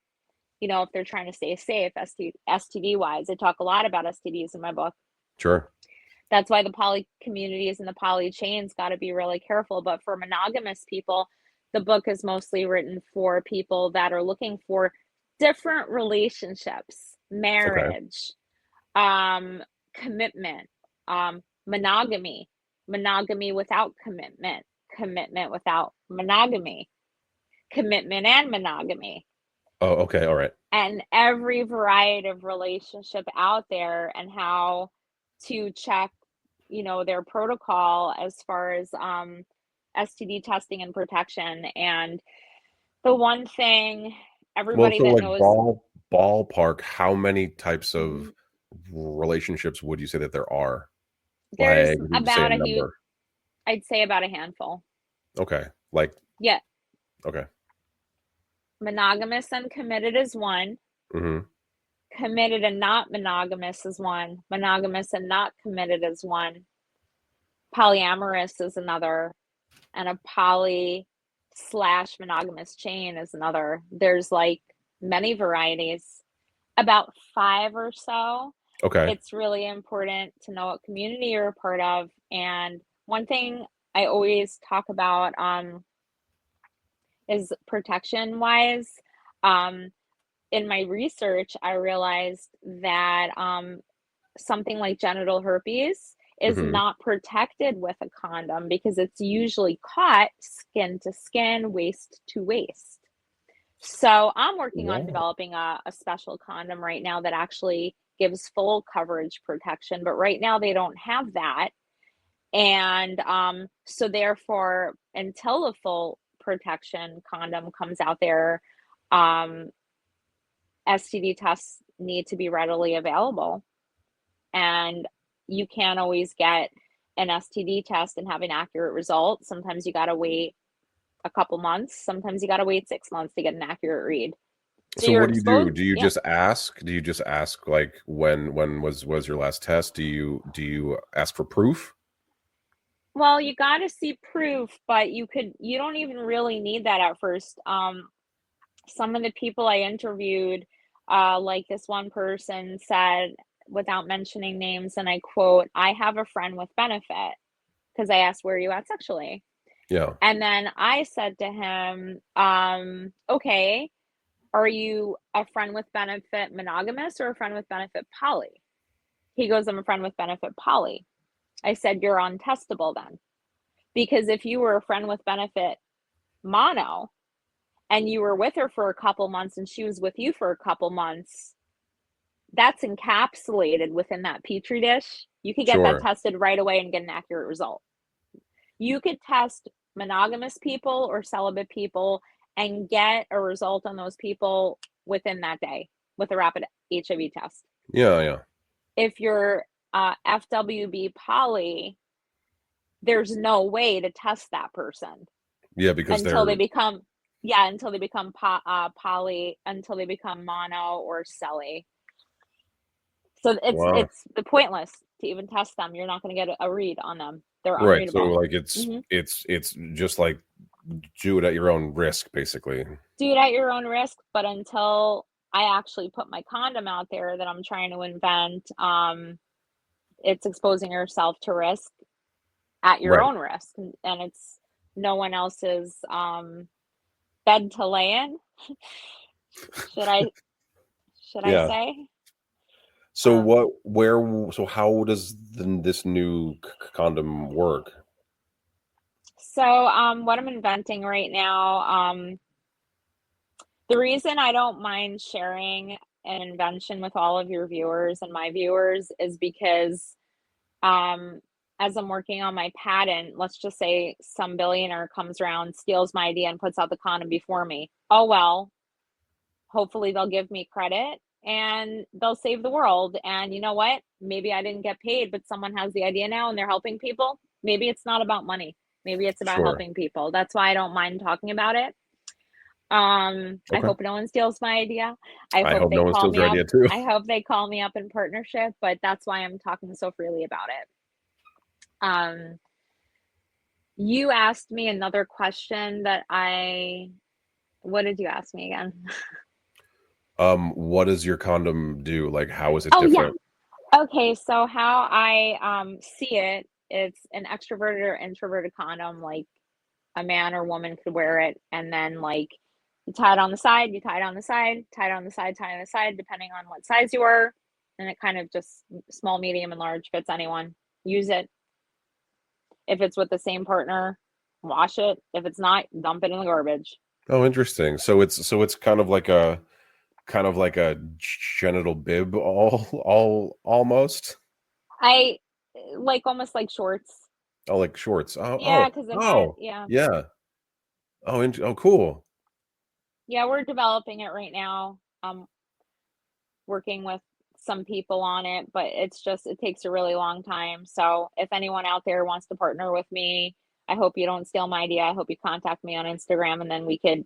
You know, if they're trying to stay safe, STD wise, I talk a lot about STDs in my book. Sure. That's why the poly communities and the poly chains got to be really careful. But for monogamous people, the book is mostly written for people that are looking for different relationships, Okay. marriage, commitment, monogamy, monogamy without commitment, commitment without monogamy, commitment and monogamy, Oh, okay, alright. and every variety of relationship out there, and how to check, you know, their protocol as far as STD testing and protection. And the one thing Well, everybody so that like knows, ballpark, how many types mhm, of relationships would you say that there are? there's Like, if you would say a about a huge, number. I'd say about a handful. Okay. Like, Yeah, okay. monogamous and committed is one. Mhm. Committed and not monogamous is one. Monogamous and not committed is one. Polyamorous is another. And a poly slash monogamous chain is another. There's like many varieties, about 5 or so. Okay. It's really important to know what community you're a part of. And one thing I always talk about is protection wise. Um, in my research, I realized that something like genital herpes is Hmm. not protected with a condom because it's usually caught skin to skin, waist to waist. So I'm working on Wow. developing a special condom right now that actually gives full coverage protection, but right now they don't have that. And so therefore, until the full protection condom comes out there, um, STD tests need to be readily available. And you can't always get an STD test and have an accurate result. Sometimes you got to wait a couple months. Sometimes you got to wait 6 months to get an accurate read. So So you're what do you do? exposed. Do you Yeah. just ask? Do you just ask like when was your last test? Do you ask for proof? Well, you got to see proof, but you don't even really need that at first. Some of the people I interviewed, like this one person said, without mentioning names, and I quote, I have a friend with benefit, because I asked, where are you at sexually? Yeah. And then I said to him, okay, are you a friend with benefit monogamous or a friend with benefit poly? He goes, I'm a friend with benefit poly. I said, you're untestable then. Because if you were a friend with benefit mono and you were with her for a couple months and she was with you for a couple months, that's encapsulated within that petri dish. You could get that Sure. tested right away and get an accurate result. You could test monogamous people or celibate people and get a result on those people within that day with a rapid HIV test. Yeah, yeah. If you're FWB poly, there's no way to test that person Yeah, because until they they're become poly, until they become mono or celly. So wow. it's the pointless to even test them. You're not going to get a read on them. They're Right. So unreadable. like Mm-hmm. it's just like do it at your own risk, basically. Do it at your own risk, but until I actually put my condom out there that I'm trying to invent, it's exposing yourself to risk at your Right. own risk, and it's no one else's bed to lay in. should I should I Yeah. say? So Um, so how does this new condom work? so what I'm inventing right now, the reason I don't mind sharing an invention with all of your viewers and my viewers is because um, as I'm working on my patent, let's just say some billionaire comes around, steals my idea, and puts out the condom before me. Oh, well, hopefully they'll give me credit and they'll save the world. And you know what? Maybe I didn't get paid, but someone has the idea now and they're helping people. Maybe it's not about money. Maybe it's about Sure. helping people. That's why I don't mind talking about it. I Okay. hope no one steals my idea. I I hope hope they no one call steals me your up. idea too. I hope they call me up in partnership, but that's why I'm talking so freely about it. Um, you asked me another question that what did you ask me again? What does your condom do? Like, how is it Oh yeah. different? Okay, so how I see it, it's an extroverted or introverted condom, like a man or woman could wear it, and then like you tie it on the side, you tie it on the side, tie it on the side, tie it on the side, depending on what size you are, and it kind of just small, medium, and large fits anyone. Use it. If it's with the same partner, wash it. If it's not, dump it in the garbage. Oh, interesting. So it's kind of like a genital bib all almost. I like almost like shorts. Oh, like shorts. Yeah, because it has, Oh, yeah. yeah. Oh, cool. Yeah, we're developing it right now. Working with some people on it, but it takes a really long time. So if anyone out there wants to partner with me, I hope you don't steal my idea. I hope you contact me on Instagram and then we could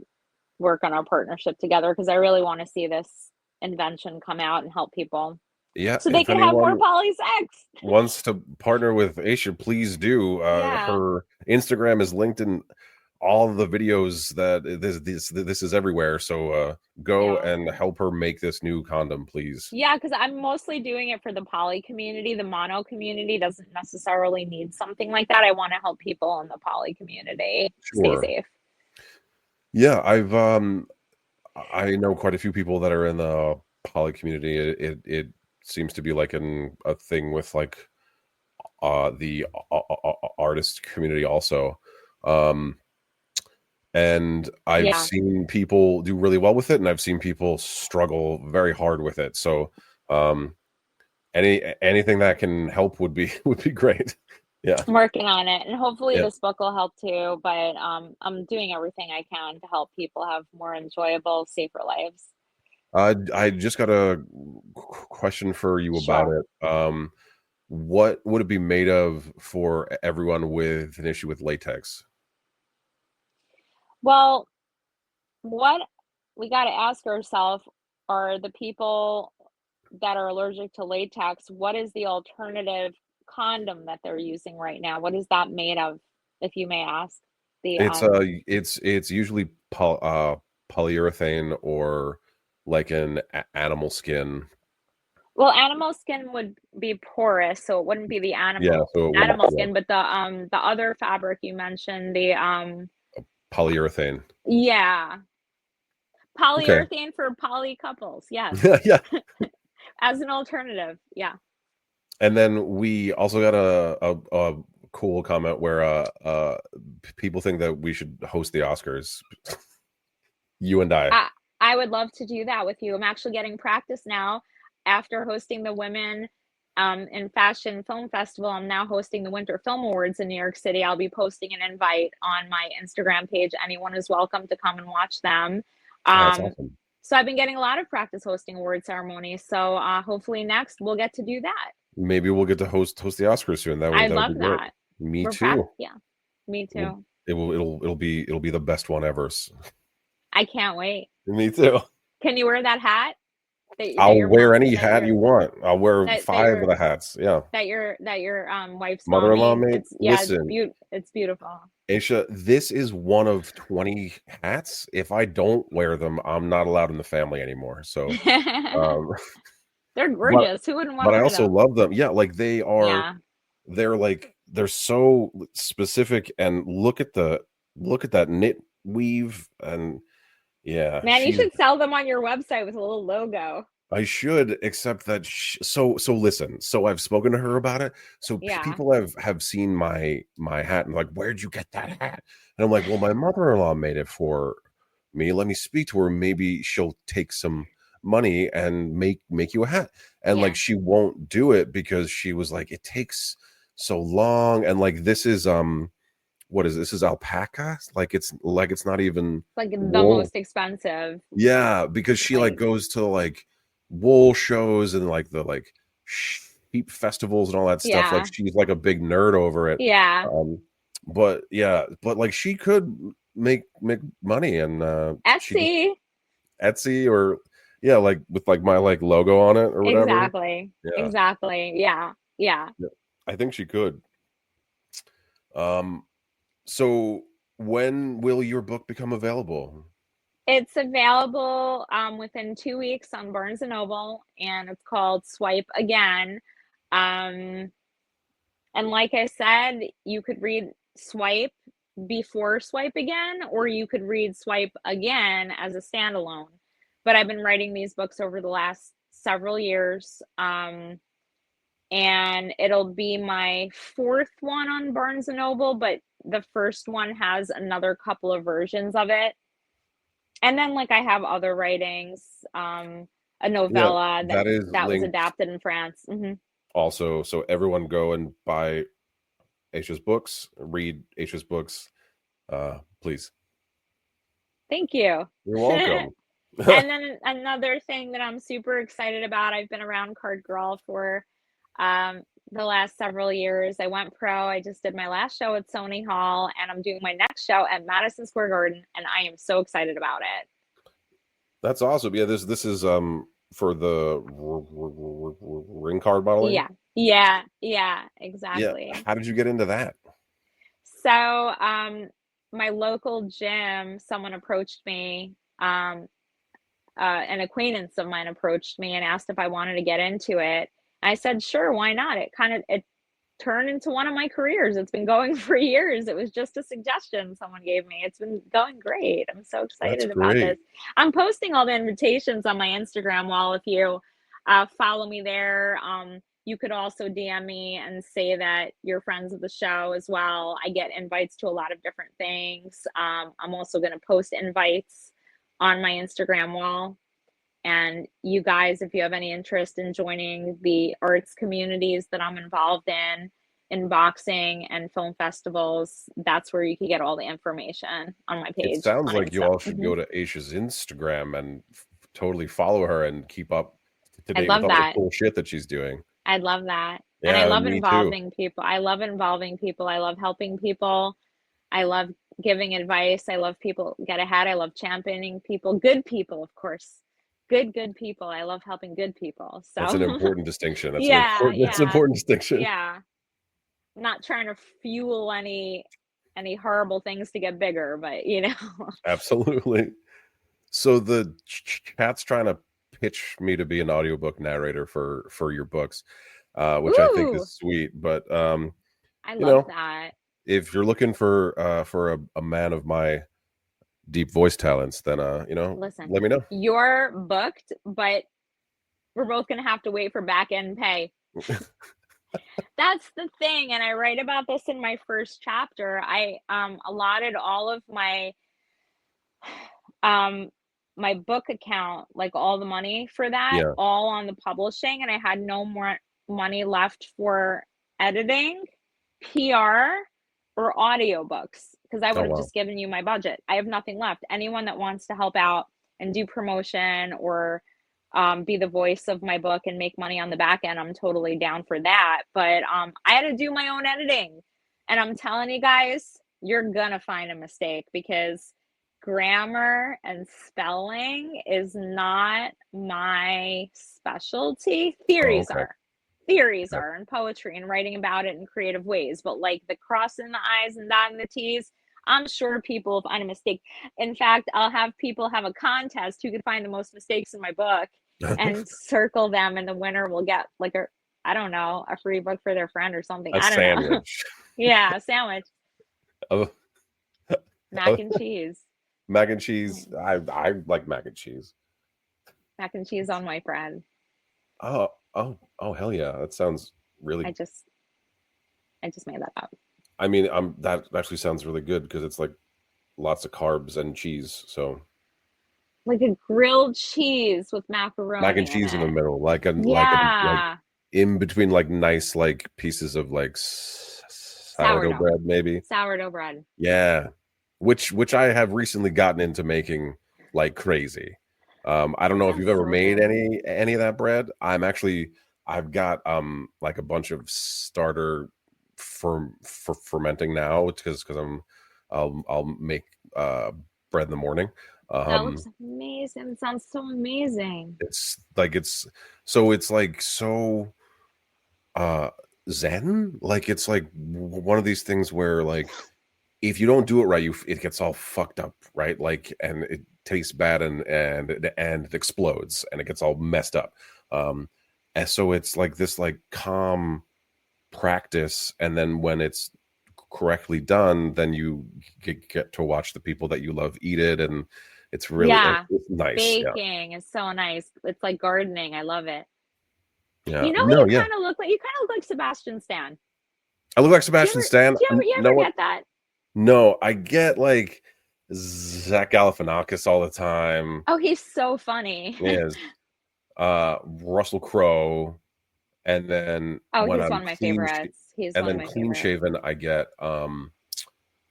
work on our partnership together because I really want to see this invention come out and help people Yeah, so they if can have more anyone poly sex. wants to partner with Aisha, please do. Yeah. Her Instagram is linked in all the videos that this is everywhere. So go Yeah. and help her make this new condom, please. Yeah, because I'm mostly doing it for the poly community. The mono community doesn't necessarily need something like that. I want to help people in the poly community stay Sure. safe. Yeah, I know quite a few people that are in the poly community. It seems to be like a thing with like the artist community also. Um, and I've Yeah. seen people do really well with it, and I've seen people struggle very hard with it. So um, anything that can help would be would be great. Yeah, I'm working on it, and hopefully yeah. this book will help too. But I'm doing everything I can to help people have more enjoyable, safer lives. I just got a question for you about Sure. it. What would it be made of for everyone with an issue with latex? Well, what we got to ask ourselves are the people that are allergic to latex, what is the alternative condom that they're using right now? What is that made of, if you may ask? The It's usually polyurethane or like an animal skin. well, animal skin would be porous, so it wouldn't be the Yeah, so it won't, animal yeah, skin, but the other fabric you mentioned, the polyurethane. yeah, Okay. polyurethane for poly couples. Yes, Yeah. as an alternative. Yeah. And then we also got a cool comment where people think that we should host the Oscars. You and I. I I would love to do that with you. I'm actually getting practice now after hosting the Women in Fashion Film Festival. I'm now hosting the Winter Film Awards in New York City. I'll be posting an invite on my Instagram page. Anyone is welcome to come and watch them. Oh, that's Um, awesome. so I've been getting a lot of practice hosting award ceremonies. So hopefully next we'll get to do that. Maybe we'll get to host the Oscars soon. I That would be love great. that. Me too. Yeah, me It'll too. it'll be the best one ever. I can't wait. Me too. Can you wear that hat that I'll your wear mom any hat you want. I'll wear that 5 of the hats. Yeah. your wife's Mother-in-law mommy. made. It's yeah, Listen, it's beautiful. Aisha, this is one of 20 hats. If I don't wear them, I'm not allowed in the family anymore. So, um, They're but gorgeous. Who wouldn't want but to I wear also them? love them. Yeah, like Yeah. they're so specific, and look at that knit weave, and yeah, Man, you should sell them on your website with a little logo. I should, except that so listen. So I've spoken to her about it. So Yeah. people have seen my hat and like, where'd you get that hat? And I'm like, well, my mother-in-law made it for me. Let me speak to her. Maybe she'll take some money and make you a hat. And like Yeah. she won't do it because she was like, it takes so long. And like this is what is this? This is alpaca? Like it's not even Like the wool. most expensive. Yeah, because she like Like, goes to like wool shows and like the like sheep festivals and all that stuff. Like yeah. she's like a big nerd over it. Yeah. Um, but yeah, but like she could make money, and she just Etsy. Etsy or yeah, like with like my like logo on it or whatever. Exactly. Yeah, Exactly. Yeah. Yeah. yeah. I think she could. Um, so when will your book become available? It's available within 2 weeks on Barnes and Noble, and it's called Swipe Again. Um, and like I said, you could read Swipe before Swipe Again, or you could read Swipe Again as a standalone. But I've been writing these books over the last several years, and it'll be my fourth one on Barnes and Noble, but the first one has another couple of versions of it. And then, like, I have other writings, a Yeah, novella that is that was linked adapted in France. Mhm. also. So everyone go and buy Aisha's books, read Aisha's books, please. Thank you. You're welcome. And then another thing that I'm super excited about, I've been around Card Girl for, um, the last several years. I went pro, I just did my last show at Sony Hall, and I'm doing my next show at Madison Square Garden, and I am so excited about it. That's awesome. Yeah, this is for the ring card modeling. Yeah. Yeah, Yeah. exactly. How did you get into that? So, my local gym, someone approached me, an acquaintance of mine approached me and asked if I wanted to get into it. I said, "Sure, why not?" It turned into one of my careers. It's been going for years. It was just a suggestion someone gave me. It's been going great. I'm so That's excited about great. this. I'm posting all the invitations on my Instagram wall. If you follow me there, you could also DM me and say that you're friends of the show as well. I get invites to a lot of different things. I'm also going to post invites on my Instagram wall. And you guys, if you have any interest in joining the arts communities that I'm involved in boxing and film festivals, that's where you can get all the information on my It page sounds on like you Insta. all should go to Aisha's Instagram and totally follow her and keep up to I'd date with love all the that. cool shit that she's doing. I'd love that. And I Yeah, love me too. involving people. I love involving people. I love helping people. I love giving advice. I love people get ahead. I love championing people, good people, of course. Good people. I love helping good people. That's an So, important distinction. yeah, That's an yeah, important distinction. yeah. Not trying to fuel any horrible things to get bigger, but you know. Absolutely. So the chat's trying to pitch me to be an audiobook narrator for your books, which I think Ooh, is sweet. But I you love know, that. if you're looking for a man of my deep voice talents, then Listen, let me know. you're booked, but we're both gonna have to wait for back end pay. That's the thing, and I write about this in my first chapter. I allotted all of um my book account, like all the money for that, Yeah. all on the publishing, and I had no more money left for editing, PR, or audiobooks because I Oh would have wow. just given you my budget. I have nothing left. Anyone that wants to help out and do promotion or be the voice of my book and make money on the back end, I'm totally down for that. But I had to do my own editing. And I'm telling you guys, you're going to find a mistake because grammar and spelling is not my specialty. Oh, Theories okay. are. Theories Okay. are, and poetry and writing about it in creative ways. But like the crossing the I's and dotting the T's, I'm sure people will find a mistake. In fact, I'll have people have a contest who can find the most mistakes in my book and circle them, and the winner will get like a, I don't know, a free book for their friend or something. A I don't know. sandwich. Yeah, a sandwich, Oh, mac oh, and cheese. mac and cheese. I like mac and cheese. Mac and cheese on my bread. Oh, hell yeah. That sounds I really. just I just made that up. I mean, that actually sounds really good because it's like lots of carbs and cheese. So Like a grilled cheese with mac and macaroni in cheese in the it. middle, like Yeah. in between like nice like pieces of like sourdough Sourdough. bread, maybe. Sourdough bread. Yeah, which I have recently gotten into making like crazy. I don't That know if you've sounds ever so made good. any of that bread. I've got like a bunch of starter for fermenting now because I'll make bread in the morning. That Um, looks amazing. It sounds so amazing. it's like so uh zen, like it's like one of these things where like if you don't do it right, it gets all fucked up, right? Like, and it tastes bad and it explodes and it gets all messed up. Um, and so it's like this like calm practice, and then when it's correctly done, then you get to watch the people that you love eat it, and Yeah. it's nice. Yeah, Baking is so nice. It's like gardening. I love it. yeah. You know who No, you yeah. kind of look like? You kind of look like Sebastian Stan. I look like Do you Sebastian ever Stan. you Know ever what? get that? No, I get like Zach Galifianakis all the time. Oh, he's so funny. Is Russell Crowe, and then Oh, when he's I'm one of my favorites. He's one of my clean favorites. shaven, I get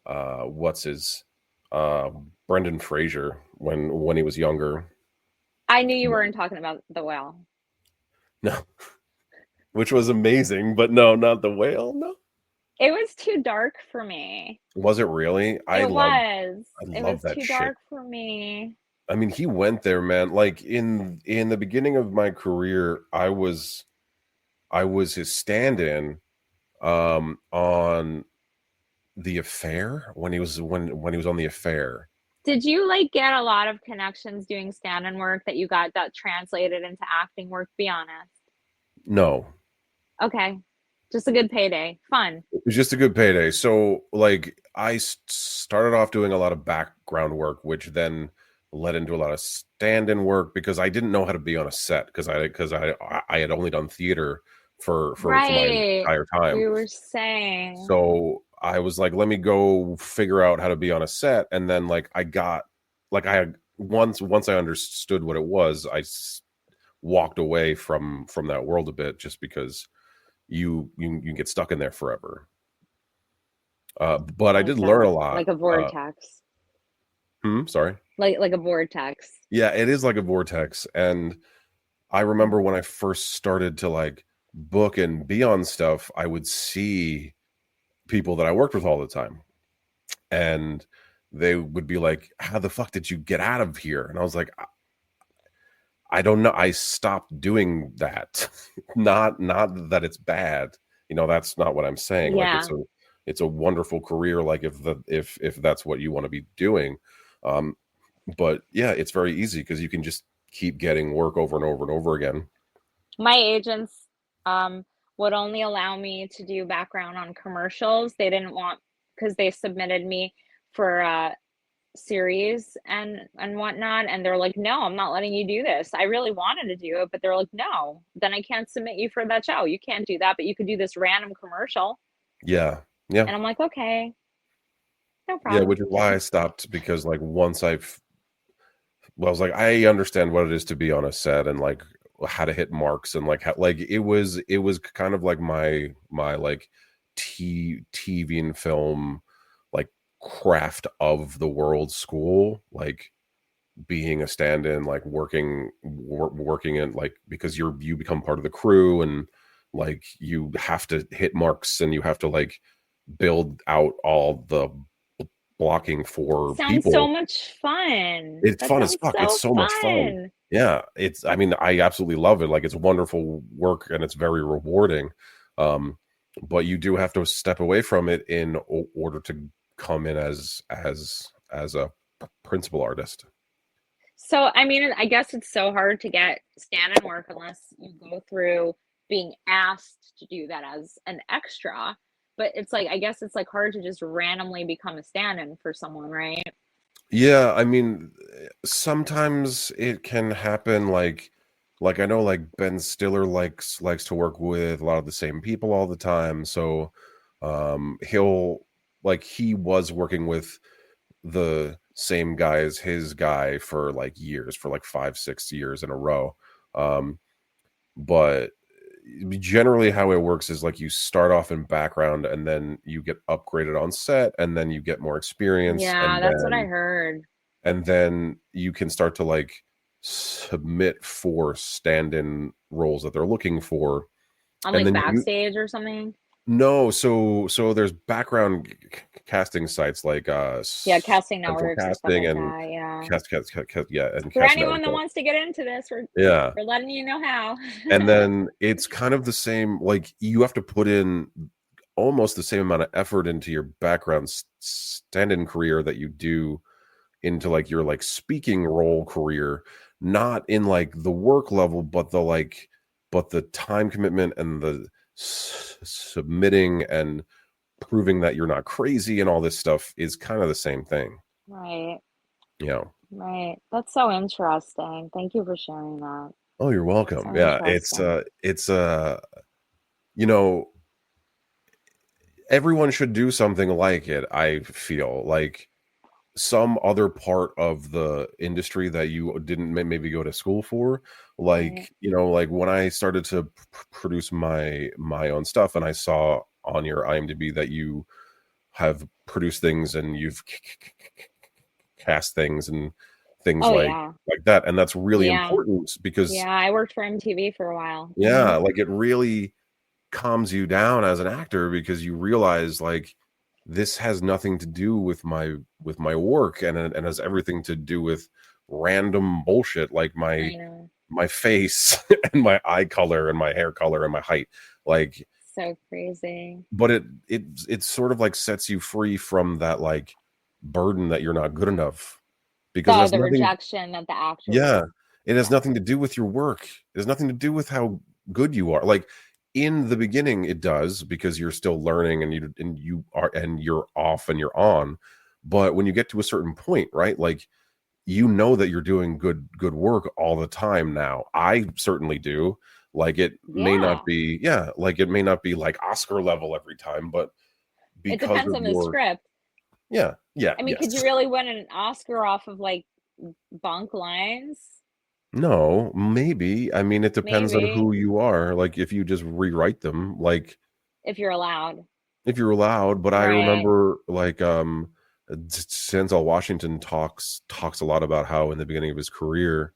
what's his uh Brendan Fraser when he was younger. I knew you weren't talking about the whale. No, which was amazing, but no, not the whale. No, It was too dark for me. was it really? It was. I It love was that too shit. dark for me. I mean, he went there, man. Like in the beginning of my career, I was his stand-in on The Affair, when he was on The Affair. Did you like get a lot of connections doing stand-in work that you got that translated into acting work? Be honest. No, Okay. Just a good payday. Fun. it was just a good payday. So like started off doing a lot of background work, which then led into a lot of stand-in work because I didn't know how to be on a set because I had only done theater for my Right. entire time. You were saying. So I was like, let me go figure out how to be on a set. And then like I got like I had once I understood what it was, walked away from that world a bit just because you get stuck in there forever. But I Like did learn that. a lot. Like a vortex. Sorry. Like a vortex. Yeah, it is like a vortex. And I remember when I first started to like book and be on stuff, I would see people that I worked with all the time. And they would be like, how the fuck did you get out of here? And I was like, I don't know. I stopped doing that. Not that it's bad. That's not what I'm saying. Like Yeah. it's a wonderful career. Like if that's what you want to be doing. Um, but yeah, it's very easy because you can just keep getting work over and over and over again. My agents um would only allow me to do background on commercials. They didn't want because they submitted me for series and whatnot, and they're like, no, I'm not letting you do this. I really wanted to do it, but they're like, no, then I can't submit you for that show. You can't do that, but you could do this random commercial. Yeah. Yeah. And I'm like, okay, no Yeah. problem. Which is why I stopped because like I was like, I understand what it is to be on a set and like how to hit marks and like how, like it was kind of like my like TV and film like craft of the world school, like being a stand-in, like working in like because you become part of the crew and like you have to hit marks and you have to like build out all the blocking for Sounds so people. much fun. It's That fun as sounds fuck. It's so so much fun. fun. Yeah, I mean, I absolutely love it. Like, it's wonderful work and it's very rewarding. Um, but you do have to step away from it in order to come in as a principal artist. So, I mean, I guess it's so hard to get stand-in work unless you go through being asked to do that as an extra. But it's like, I guess it's like hard to just randomly become a stand-in for someone, right? Yeah, I mean, sometimes it can happen like I know like Ben Stiller likes to work with a lot of the same people all the time. So he'll like he was working with the same guy as his guy for like years, for like 5 6 years in a row. But generally how it works is like you start off in background and then you get upgraded on set and then you get more experience Yeah, that's what I heard. and then you can start to like submit for stand-in roles that they're looking for. On And like then you Backstage or something. no so there's background casting sites like Yeah, casting central networks and stuff casting like and that. Yeah. yeah, and For cast anyone network. that wants to get into this, Yeah. we're letting you know how. And then it's kind of the same, like you have to put in almost the same amount of effort into your background stand-in career that you do into like your like speaking role career, not in like the work level, but the time commitment and the submitting and proving that you're not crazy and all this stuff is kind of the same thing. Right, You know. right. That's so interesting. Thank you for sharing that. Oh, you're welcome. So Yeah, interesting. it's you know, everyone should do something like it. I feel like some other part of the industry that you didn't maybe go to school for, Right. like like when I started to produce my own stuff and I saw on your IMDb that you have produced things and you've cast things and things Oh yeah. like that, and that's really Yeah. important because Yeah, I worked for MTV for a while. yeah, like it really calms you down as an actor because you realize like this has nothing to do with my work and has everything to do with random bullshit like I know. my face and my eye color and my hair color and my height. Like so crazy. But it sort of like sets you free from that like burden that you're not good enough, because it has The nothing. rejection that the actors, Yeah, it has yeah. nothing to do with your work. It has nothing to do with how good you are. Like in the beginning, it does, because you're still learning and you're off and you're on. But when you get to a certain point, right? Like you know that you're doing good work all the time now. I certainly do. Like it may not Yeah. be, yeah, like it may not be like Oscar level every time, but It because depends of on the your, script. yeah, yeah, I mean, could yes. you really win an Oscar off of like bunk lines? No, maybe. I mean, it depends on who Maybe, you are. Like if you just rewrite them, like if you're allowed. if you're allowed. But I Right. remember like Denzel Washington talks a lot about how in the beginning of his career,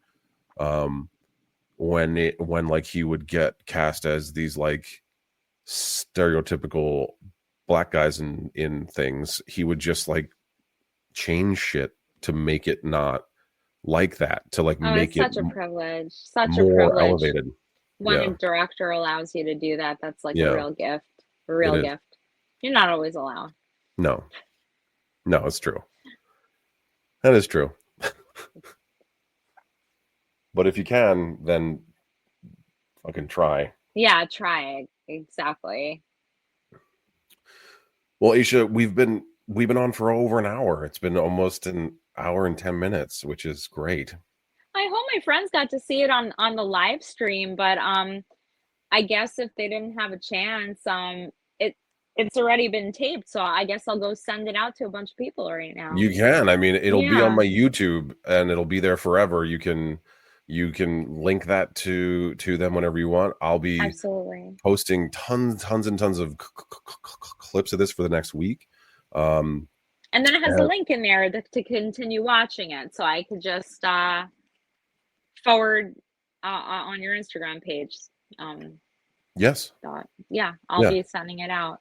um when like he would get cast as these like stereotypical black guys in things, he would just like change shit to make it not like that, to like Oh, make it's it such a privilege. Such a more privilege. elevated. When a Yeah, director allows you to do that, that's like a yeah, real gift. A it real is. gift. You're not always allowed. No, no, it's true. That is true. But if you can, then fucking try. Yeah, try it. Exactly. Well, Aisha, we've been on for over an hour. It's been almost an hour and 10 minutes, which is great. I hope my friends got to see it on the live stream, but I guess if they didn't have a chance, it it's already been taped, so I guess I'll go send it out to a bunch of people right now. You can. I mean, it'll be on Yeah, my YouTube and it'll be there forever. You can link that to them whenever you want. I'll be absolutely. posting tons and tons of clips of this for the next week. Um, And then it has a and link in there to continue watching it, so I could just forward on your Instagram page. Um, yes, yeah, I'll yeah, be sending it out.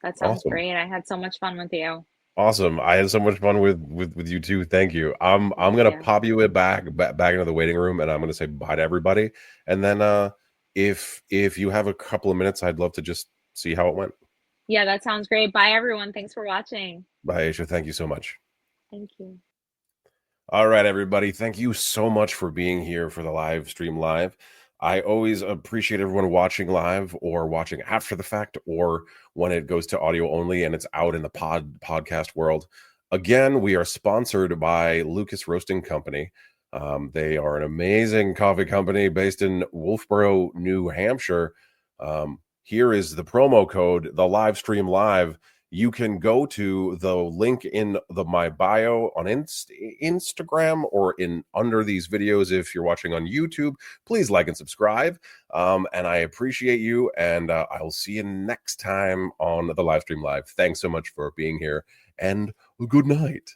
That sounds awesome. great. I had so much fun with you. Awesome. I had so much fun with you too. Thank you. I'm Thank gonna you. pop you it back into the waiting room, and I'm gonna say bye to everybody. And then if you have a couple of minutes, I'd love to just see how it went. Yeah, that sounds great. Bye, everyone. Thanks for watching. Bye, Aisha. Thank you so much. Thank you. All right, everybody. Thank you so much for being here for the live stream live. I always appreciate everyone watching live or watching after the fact, or when it goes to audio only and it's out in the podcast world. Again, we are sponsored by Lucas Roasting Company. They are an amazing coffee company based in Wolfeboro, New Hampshire. Here is the promo code, the live stream live. You can go to the link in my bio on Instagram or in under these videos. If you're watching on YouTube, please like and subscribe. And I appreciate you. And I'll see you next time on the live stream live. Thanks so much for being here, and good night.